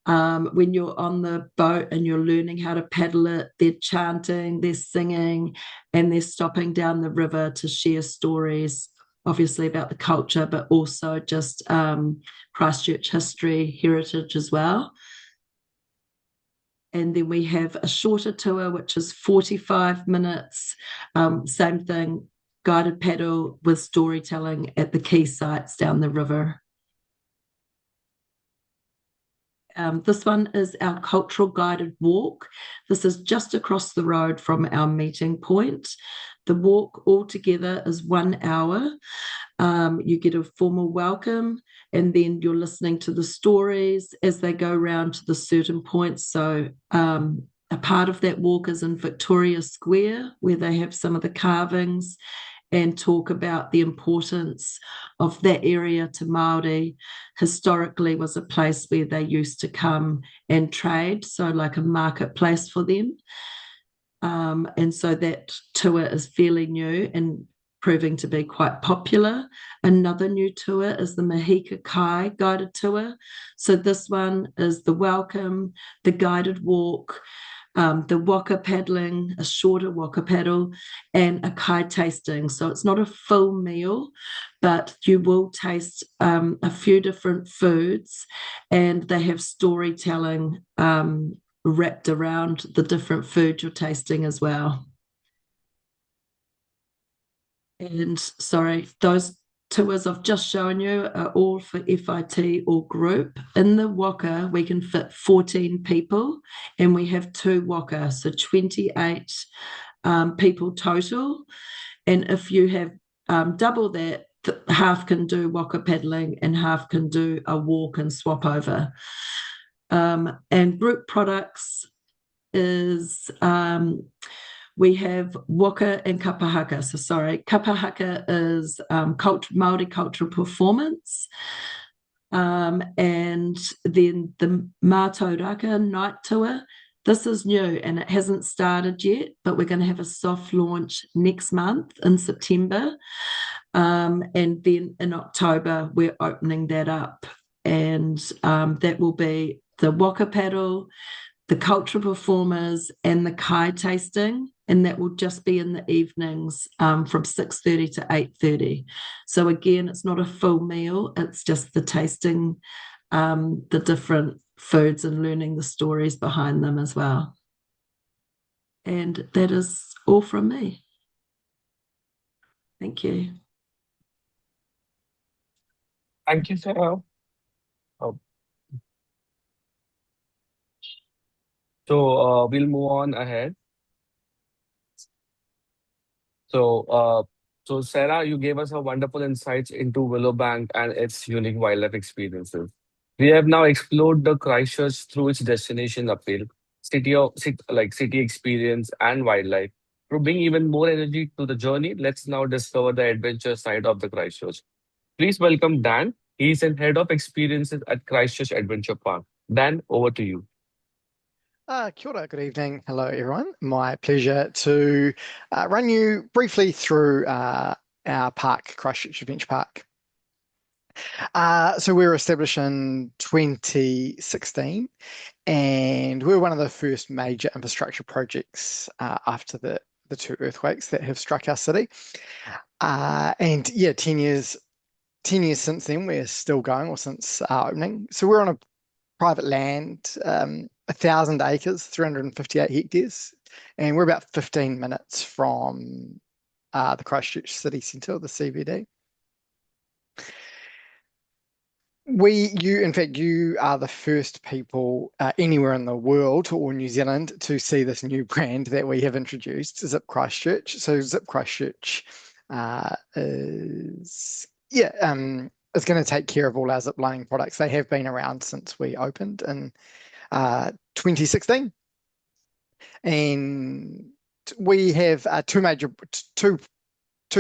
When you're on the boat and you're learning how to paddle it, they're chanting, they're singing, and they're stopping down the river to share stories, obviously about the culture, but also just Christchurch history, heritage as well. And then we have a shorter tour, which is 45 minutes. Same thing, guided paddle with storytelling at the key sites down the river. This one is our cultural guided walk. This is just across the road from our meeting point. The walk altogether is 1 hour. You get a formal welcome, and then you're listening to the stories as they go around to the certain points. So a part of that walk is in Victoria Square, where they have some of the carvings and talk about the importance of that area to Māori. Historically was a place where they used to come and trade, so like a marketplace for them. And so that tour is fairly new and proving to be quite popular. Another new tour is the Mahika Kai guided tour. So this one is the welcome, the guided walk, the waka paddling, a shorter waka paddle, and a kai tasting. So it's not a full meal, but you will taste a few different foods, and they have storytelling wrapped around the different food you're tasting as well. And sorry, those tours I've just shown you are all for FIT or group. In the waka, we can fit 14 people, and we have 2 waka, so 28 people total. And if you have double that, half can do waka paddling and half can do a walk and swap over. And group products is we have waka and kapahaka. So sorry, kapahaka is Māori cultural performance. And then the Mātauraka night tour. This is new and it hasn't started yet, but we're going to have a soft launch next month in September. And then in October, we're opening that up. And that will be the waka paddle, the cultural performers, and the kai tasting, and that will just be in the evenings from 6:30 to 8:30. So again, it's not a full meal, it's just the tasting the different foods and learning the stories behind them as well. And that is all from me. Thank you. Thank you, Sarah. We'll move on ahead. So Sarah, you gave us a wonderful insights into Willowbank and its unique wildlife experiences. We have now explored the Christchurch through its destination appeal, city experience and wildlife. To bring even more energy to the journey, let's now discover the adventure side of the Christchurch. Please welcome Dan. He's the head of experiences at Christchurch Adventure Park. Dan, over to you. Kia ora, good evening. Hello, everyone. My pleasure to run you briefly through our park, Christchurch Adventure Park. So we were established in 2016, and we were one of the first major infrastructure projects after the 2 earthquakes that have struck our city. And yeah, 10 years since then, we're still going, or since our opening. So we're on a private land, 1,000 acres, 358 hectares, and we're about 15 minutes from the Christchurch city centre, the CBD. You are the first people anywhere in the world or New Zealand to see this new brand that we have introduced, Zip Christchurch. So Zip Christchurch is going to take care of all our zip lining products. They have been around since we opened in 2016, and we have two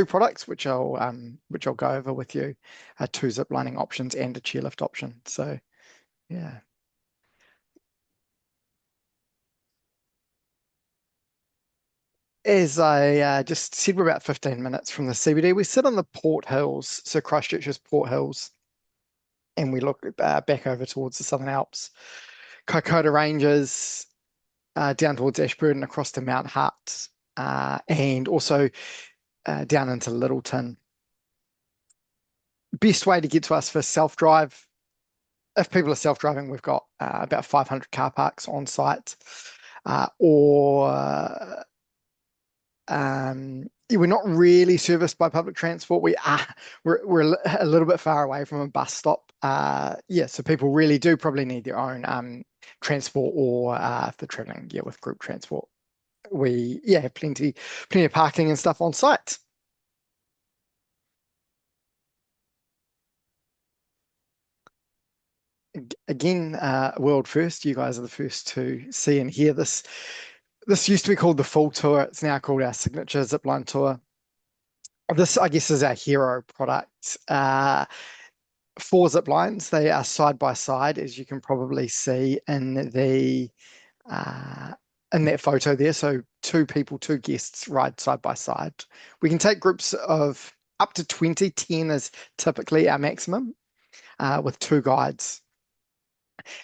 products which I'll go over with you, 2 zip lining options and a chairlift option. So yeah. as I just said, we're about 15 minutes from the CBD. We sit on the Port Hills, so Christchurch's Port Hills, and we look back over towards the Southern Alps, Kaikoura Ranges, down towards Ashburton, across to Mount Hutt, and also down into Littleton. Best way to get to us for self-drive, if people are self-driving, we've got about 500 car parks on site, or we're not really serviced by public transport. We're a little bit far away from a bus stop. So people really do probably need their own transport, or if they're traveling, with group transport. We have plenty of parking and stuff on site. Again, world first. You guys are the first to see and hear this. This used to be called the full tour. It's now called our signature zipline tour. This, I guess, is our hero product. 4 zip lines. They are side by side, as you can probably see in that photo there. So 2 people, 2 guests ride side by side. We can take groups of up to 20. 10 is typically our maximum, with 2 guides.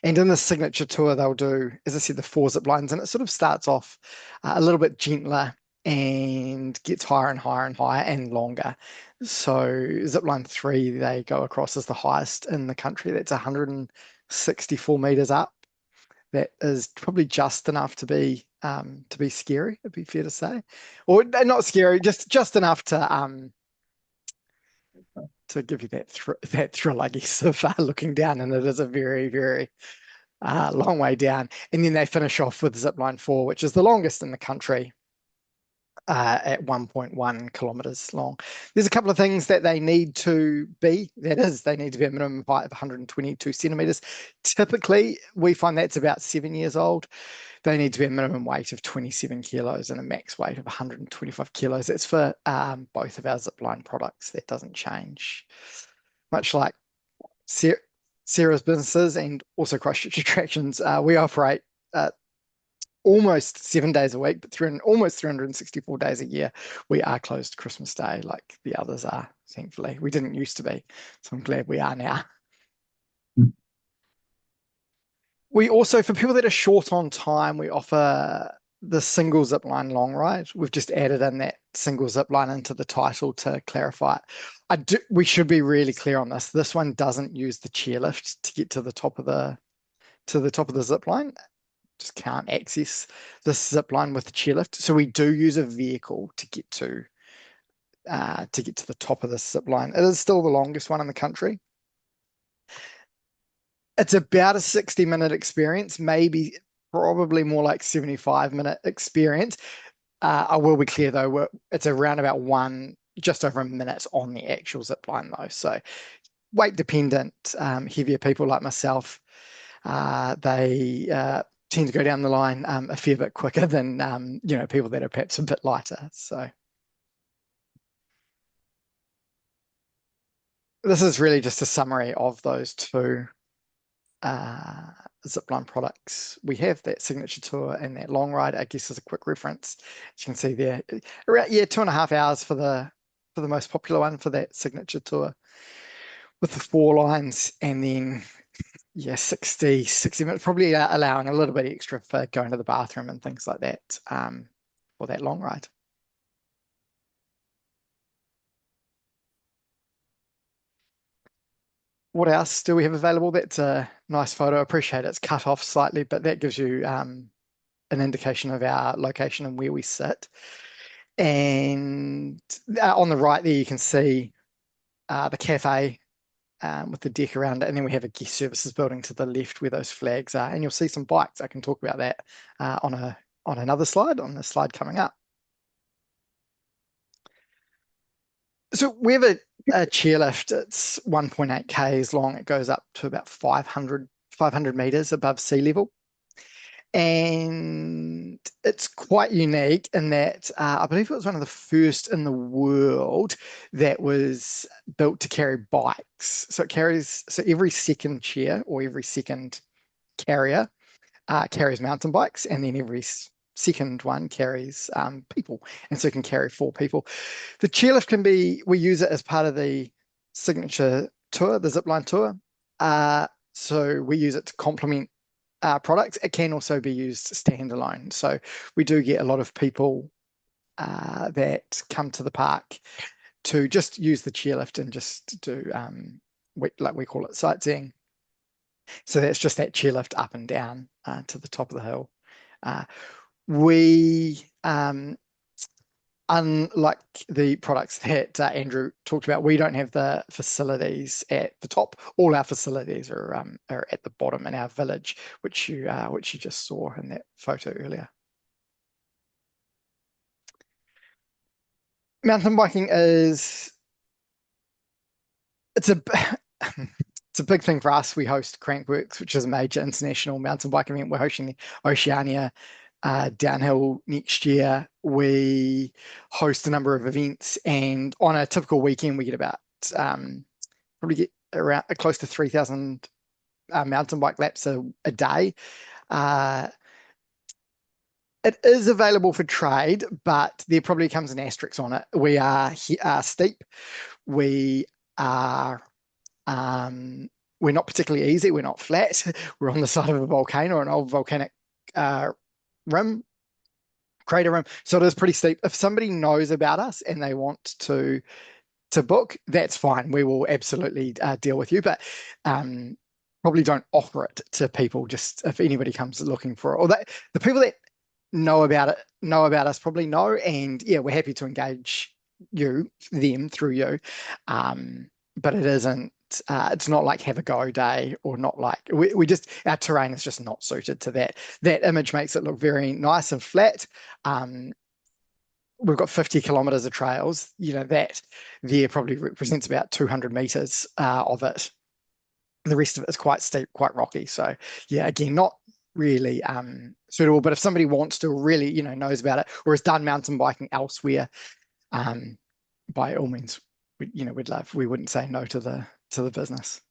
And in the signature tour, they'll do, as I said, the 4 zip lines, and it sort of starts off a little bit gentler and gets higher and higher and higher and longer. So zip line 3, they go across as the highest in the country. That's 164 meters up. That is probably just enough to be scary, it'd be fair to say, or not scary, just enough to give you that thrill, I guess, of looking down, and it is a very, very long way down. And then they finish off with zipline 4, which is the longest in the country, at 1.1 kilometers long. There's a couple of things that they need to be. That is, they need to be a minimum height of 122 centimeters. Typically, we find that's about 7 years old. They need to be a minimum weight of 27 kilos and a max weight of 125 kilos. That's for both of our zipline products. That doesn't change. Much like Sarah's businesses and also Christchurch Attractions, we operate almost 7 days a week, but almost 364 days a year. We are closed Christmas Day, like the others are, thankfully. We didn't used to be, so I'm glad we are now. We also, for people that are short on time, we offer the single zipline long ride. We've just added in that single zipline into the title to clarify it. We should be really clear on this. This one doesn't use the chairlift to get to the top of the zipline. Just can't access this zipline with the chairlift. So we do use a vehicle to get to the top of this zipline. It is still the longest one in the country. It's about a 60-minute experience, probably more like 75-minute experience. I will be clear though, it's around about just over a minute on the actual zipline though. So weight dependent, heavier people like myself, they tend to go down the line a fair bit quicker than people that are perhaps a bit lighter. So this is really just a summary of those 2 zipline products. We have that signature tour and that long ride, I guess, as a quick reference. As you can see there, around 2.5 hours for the most popular one, for that signature tour with the 4 lines, and then 60 minutes, probably allowing a little bit extra for going to the bathroom and things like that, for that long ride. What else do we have available? That's a nice photo. I appreciate it's cut off slightly, but that gives you an indication of our location and where we sit. And on the right there, you can see the cafe with the deck around it. And then we have a guest services building to the left where those flags are. And you'll see some bikes. I can talk about that on another slide, on the slide coming up. So we have a chairlift. It's 1.8 k's long. It goes up to about 500 meters above sea level. And it's quite unique in that I believe it was one of the first in the world that was built to carry bikes. So every second chair or every second carrier carries mountain bikes, and then every second one carries people, and so it can carry 4 people. The chairlift we use it as part of the signature tour, the zipline tour. So we use it to complement products. It can also be used standalone. So we do get a lot of people that come to the park to just use the chairlift and just do we call it sightseeing. So that's just that chairlift up and down to the top of the hill. We unlike the products that Andrew talked about, we don't have the facilities at the top. All our facilities are at the bottom in our village, which you just saw in that photo earlier. Mountain biking it's a big thing for us. We host Crankworks, which is a major international mountain bike event. We're hosting the Oceania downhill next year. We host a number of events, and on a typical weekend, we get about probably get around close to 3,000 mountain bike laps a day. It is available for trade, but there probably comes an asterisk on it. We are steep. We are we're not particularly easy. We're not flat. We're on the side of a volcano, an old volcanic rim, crater rim. So it is pretty steep. If somebody knows about us and they want to book, that's fine. We will absolutely deal with you, but probably don't offer it to people. Just if anybody comes looking for it, or the people that know about us probably know, and yeah, we're happy to engage them through you. But it isn't. It's not like have a go day, or not like we just, our terrain is just not suited to that. That image makes it look very nice and flat. We've got 50 kilometers of trails. That there probably represents about 200 meters of it. The rest of it is quite steep, quite rocky. So yeah, again, not really suitable. But if somebody wants to really, knows about it or has done mountain biking elsewhere, by all means, we'd love. We wouldn't say no to the business.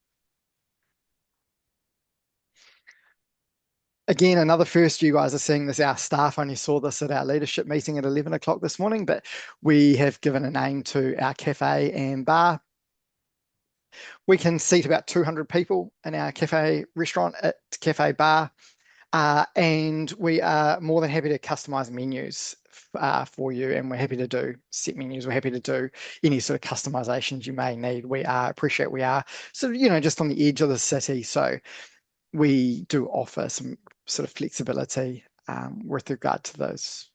Again, another first, you guys are seeing this. Our staff only saw this at our leadership meeting at 11 o'clock this morning, but we have given a name to our cafe and bar. We can seat about 200 people in our cafe restaurant at cafe bar, and we are more than happy to customize menus for you, and we're happy to do set menus. We're happy to do any sort of customizations you may need. We appreciate we are sort of, just on the edge of the city, so we do offer some sort of flexibility with regard to those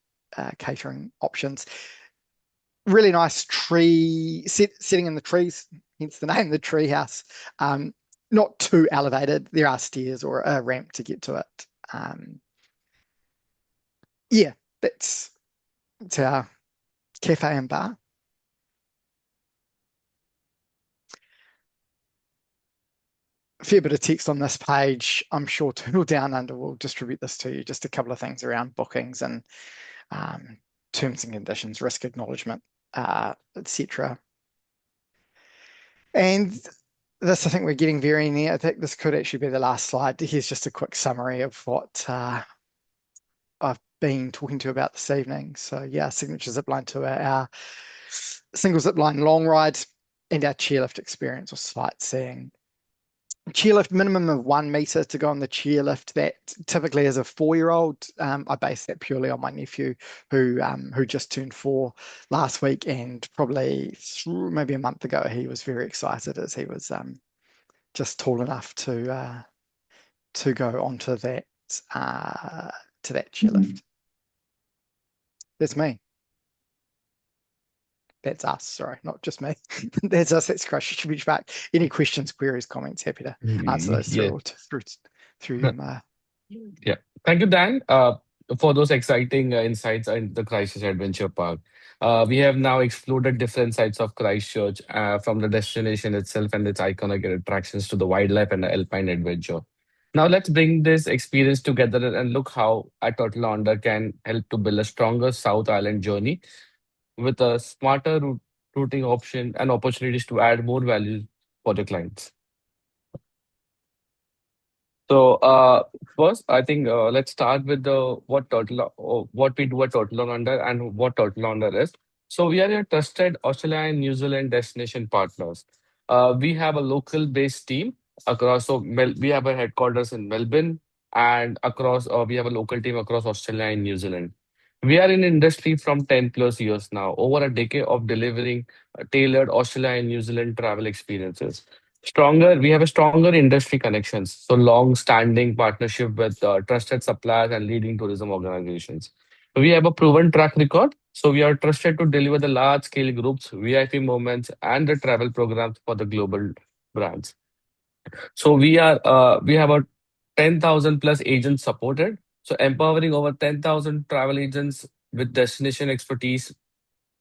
catering options. Really nice tree sitting in the trees, hence the name, the tree house. Not too elevated. There are stairs or a ramp to get to it. Yeah, that's our cafe and bar. A fair bit of text on this page. I'm sure Turtle Down Under will distribute this to you. Just a couple of things around bookings and terms and conditions, risk acknowledgement, etc. And this, I think we're getting very near. I think this could actually be the last slide. Here's just a quick summary of what I've been talking to you about this evening. So yeah, signature zipline tour, our single zipline long ride, and our chairlift experience or sightseeing. Chairlift minimum of 1 meter to go on the chairlift. That typically is a 4-year-old. I base that purely on my nephew who just turned 4 last week, and probably maybe a month ago he was very excited as he was just tall enough to go onto that chairlift. That's me. That's us, sorry, not just me. That's us, that's Christchurch Park. Any questions, queries, comments, happy to answer those through Yeah. Thank you, Dan, for those exciting insights in the Christchurch Adventure Park. We have now explored different sides of Christchurch, from the destination itself and its iconic attractions to the wildlife and the alpine adventure. Now let's bring this experience together and look how a Turtle Under can help to build a stronger South Island journey with a smarter routing option and opportunities to add more value for the clients. So, first, I think let's start with the what we do at Turtle Down Under and what Turtle Down Under is. So, we are a trusted Australia and New Zealand destination partners. We have a local-based team across. So, we have a headquarters in Melbourne, and across we have a local team across Australia and New Zealand. We are in industry from 10 plus years now, over a decade of delivering tailored Australia and New Zealand travel experiences. We have a stronger industry connections, so long-standing partnership with trusted suppliers and leading tourism organizations. We have a proven track record, so we are trusted to deliver the large-scale groups, VIP moments, and the travel programs for the global brands. So we have a 10,000 plus agents supported, so empowering over 10,000 travel agents with destination expertise,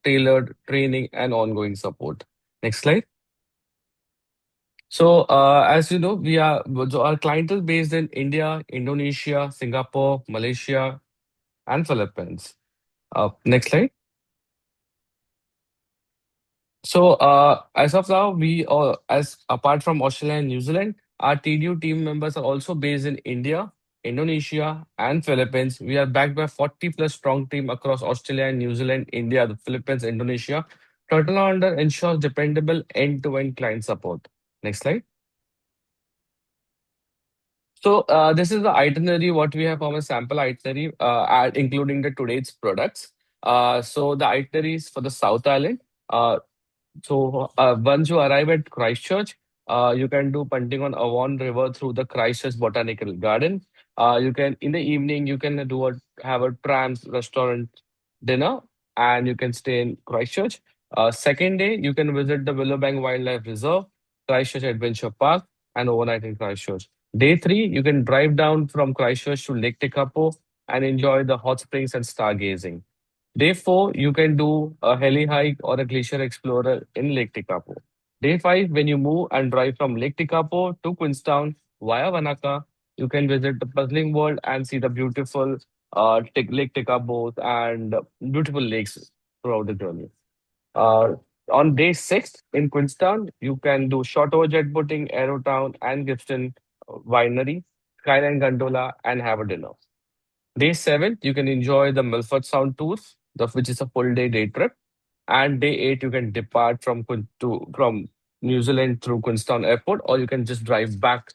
tailored training, and ongoing support. Next slide. So, as you know, so our clientele based in India, Indonesia, Singapore, Malaysia, and Philippines. Next slide. So, as of now, as apart from Australia and New Zealand, our TDU team members are also based in India, Indonesia, and Philippines. We are backed by 40 plus strong team across Australia and New Zealand, India, the Philippines, Indonesia. Turtle Under ensures dependable end-to-end client support. Next slide. So this is the itinerary what we have from a sample itinerary, including the today's products. So the itineraries for the South Island. Once you arrive at Christchurch, you can do punting on Avon River through the Christchurch Botanical Garden. You can in the evening you can have a trams restaurant dinner, and you can stay in Christchurch. Second day you can visit the Willowbank Wildlife Reserve, Christchurch Adventure Park, and overnight in Christchurch. Day three you can drive down from Christchurch to Lake Tekapo and enjoy the hot springs and stargazing. Day four, you can do a heli hike or a glacier explorer in Lake Tekapo. Day five, when you move and drive from Lake Tekapo to Queenstown via Wanaka, you can visit the puzzling world and see the beautiful Lake Tekapo and beautiful lakes throughout the journey. Uh, on day six in Queenstown, you can do short over jet boating, Aerotown, and Gibson Winery, Skyline Gondola, and have a dinner. Day seven, you can enjoy the Milford Sound tours, which is a full day trip. And day eight, you can depart from New Zealand through Queenstown Airport, or you can just drive back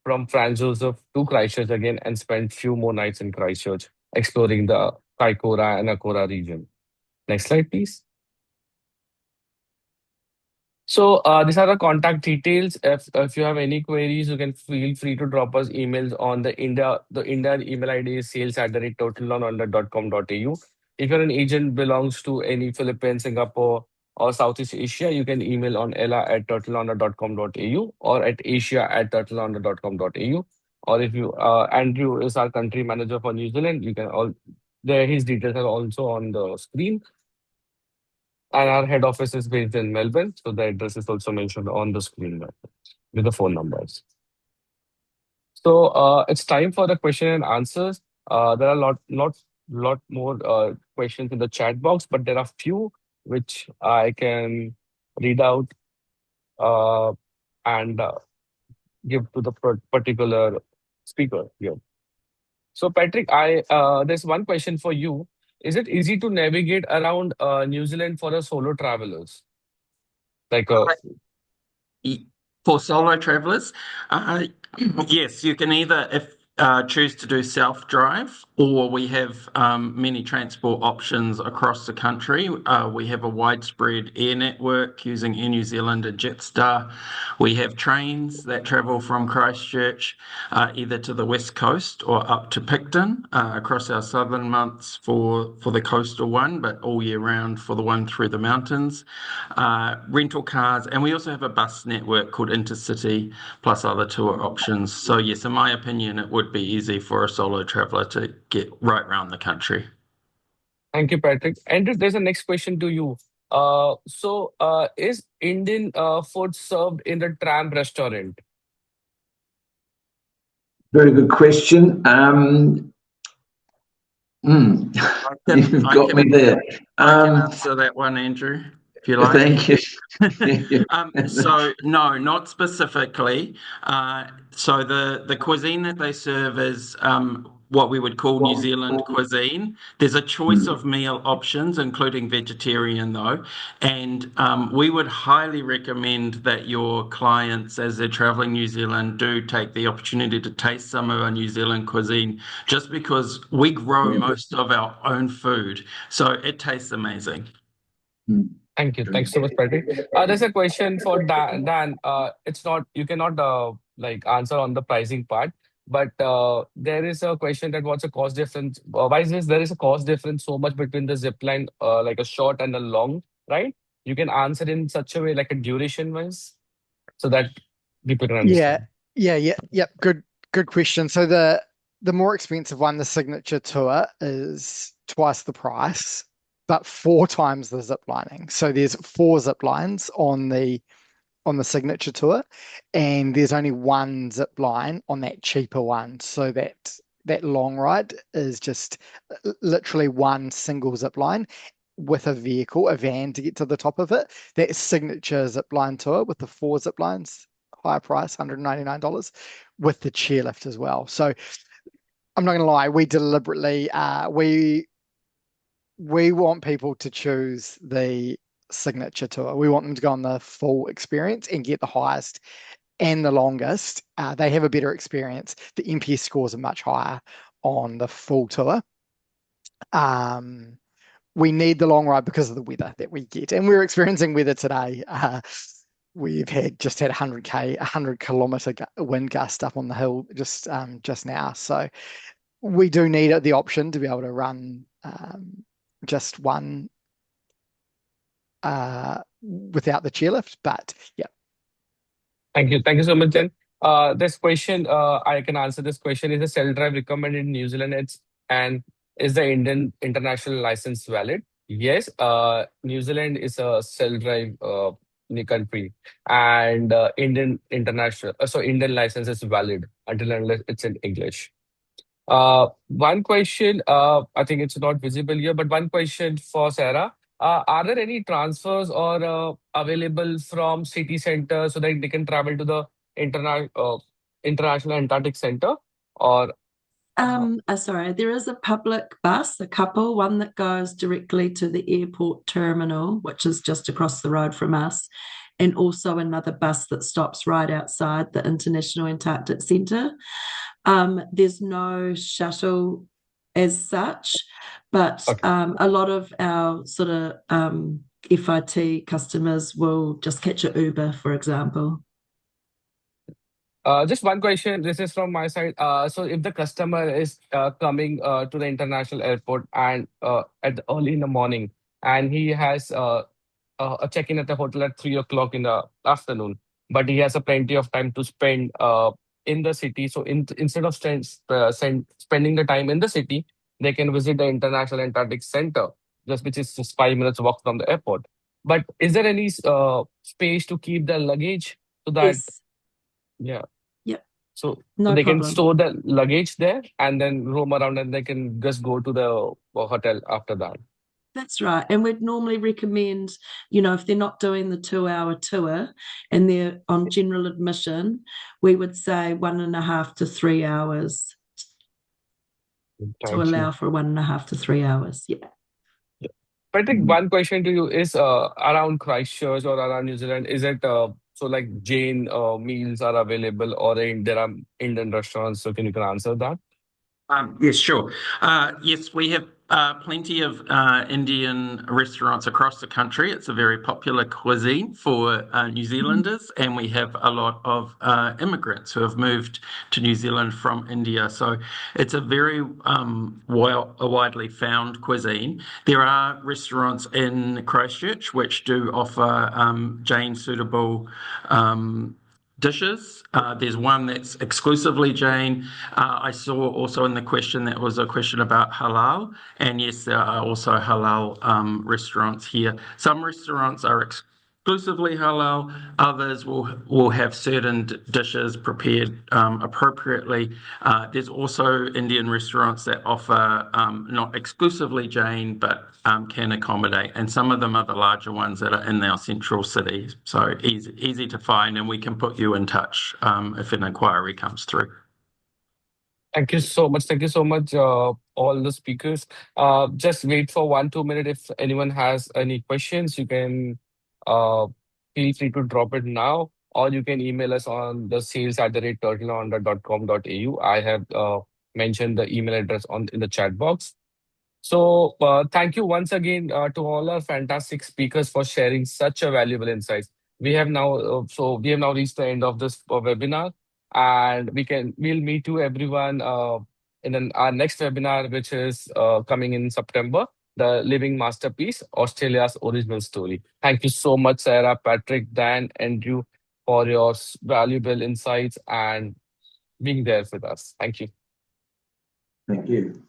from Franz Joseph to Christchurch again and spend few more nights in Christchurch exploring the Kaikoura and Akora region. Next slide, please. So these are the contact details. If you have any queries, you can feel free to drop us emails on the India email ID is sales@totaldonunder.com.au. If you're an agent belongs to any Philippines, Singapore, or Southeast Asia, you can email on ella@totaldonunder.com.au or at asia@totaldonunder.com.au. Or if you Andrew is our country manager for New Zealand, you can all there his details are also on the screen. And our head office is based in Melbourne, so the address is also mentioned on the screen with the phone numbers. So it's time for the question and answers. There are lot more questions in the chat box, but there are few which I can read out and give to the particular speaker here. So Patrick, I there's one question for you. Is it easy to navigate around New Zealand for a solo travelers? Like For solo travelers, yes, you can either choose to do self-drive, or we have many transport options across the country. We have a widespread air network using Air New Zealand and Jetstar. We have trains that travel from Christchurch either to the west coast or up to Picton across our southern months for the coastal one, but all year round for the one through the mountains. Rental cars, and we also have a bus network called Intercity, plus other tour options. So yes, in my opinion, it would be easy for a solo traveler to get right around the country. Thank you, Patrick. Andrew, there's a next question to you. Is Indian food served in the tram restaurant? Very good question. You've got me there. I can answer that one, Andrew. if you like. Thank you. So no, not specifically. So the cuisine that they serve is what we would call New Zealand cuisine. There's a choice of meal options, including vegetarian though, and we would highly recommend that your clients, as they're traveling New Zealand, do take the opportunity to taste some of our New Zealand cuisine, just because we grow most of our own food, so it tastes amazing. Thank you. Thanks so much, Patrick. There's a question for Dan. It's not, you cannot like answer on the pricing part, but there is a question that what's the cost difference? Why is this there is a cost difference so much between the zip line, like a short and a long, right? You can answer in such a way, like a duration wise, so that people can Yeah, understand. yep. Good question. So the more expensive one, the signature tour, is twice the price, but 4 times the zip lining. So there's 4 zip lines on the signature tour, and there's only one zip line on that cheaper one. So that long ride is just literally one single zip line with a vehicle, a van to get to the top of it. That signature zip line tour with the 4 zip lines, higher price, $199, with the chairlift as well. So I'm not going to lie, we deliberately we want people to choose the signature tour. We want them to go on the full experience and get the highest and the longest. They have a better experience. The NPS scores are much higher on the full tour. We need the long ride because of the weather that we get, and we're experiencing weather today. We've just had 100-kilometer wind gust up on the hill just now. So we do need the option to be able to run just one without the chairlift. But yeah. Thank you. Thank you so much, Jen. This question, I can answer this question. Is a self-drive recommended in New Zealand? And is the Indian international license valid? Yes, New Zealand is a self-drive country, and Indian license is valid until unless it's in English. One question, I think it's not visible here, but one question for Sarah. Are there any transfers or available from city center so that they can travel to the International Antarctic Center? Or Sorry, there is a public bus, a couple, one that goes directly to the airport terminal, which is just across the road from us, and also another bus that stops right outside the International Antarctic Centre. There's no shuttle as such, but okay. a lot of our sort of FIT customers will just catch an Uber, for example. Just one question. This is from my side. So, if the customer is coming to the international airport and early in the morning, and he has a check-in at the hotel at 3 o'clock in the afternoon, but he has a plenty of time to spend in the city. So, instead of spending the time in the city, they can visit the International Antarctic Center, which is just 5 minutes walk from the airport. But is there any space to keep the luggage so that Yes. yeah? Yep. So No they can problem. store the luggage there and then roam around and they can just go to the hotel after that. That's right. And we'd normally recommend, if they're not doing the 2-hour tour and they're on general admission, we would say 1.5 to 3 hours to Thank allow you. for 1.5 to 3 hours. Yeah. Patrick, one question to you is around Christchurch or around New Zealand, is it so like Jane meals are available or there are Indian restaurants? So can answer that? Yes, sure. Yes, we have plenty of Indian restaurants across the country. It's a very popular cuisine for New Zealanders, and we have a lot of immigrants who have moved to New Zealand from India. So it's a very widely found cuisine. There are restaurants in Christchurch which do offer Jain suitable dishes. There's one that's exclusively Jain. I saw also in the question that was a question about halal, and yes, there are also halal restaurants here. Some restaurants are exclusively halal. Others will have certain dishes prepared appropriately. There's also Indian restaurants that offer not exclusively Jain, but can accommodate. And some of them are the larger ones that are in our central city. So easy to find, and we can put you in touch if an inquiry comes through. Thank you so much. Thank you so much, all the speakers. Just wait for 1-2 minutes. If anyone has any questions, you can uh, feel free to drop it now, or you can email us on the sales@turtleonda.com.au. I have mentioned the email address in the chat box. So, thank you once again to all our fantastic speakers for sharing such a valuable insights. We have now reached the end of this webinar, and we'll meet you everyone our next webinar, which is coming in September, the Living Masterpiece, Australia's Original Story. Thank you so much, Sarah, Patrick, Dan, Andrew, for your valuable insights and being there with us. Thank you. Thank you.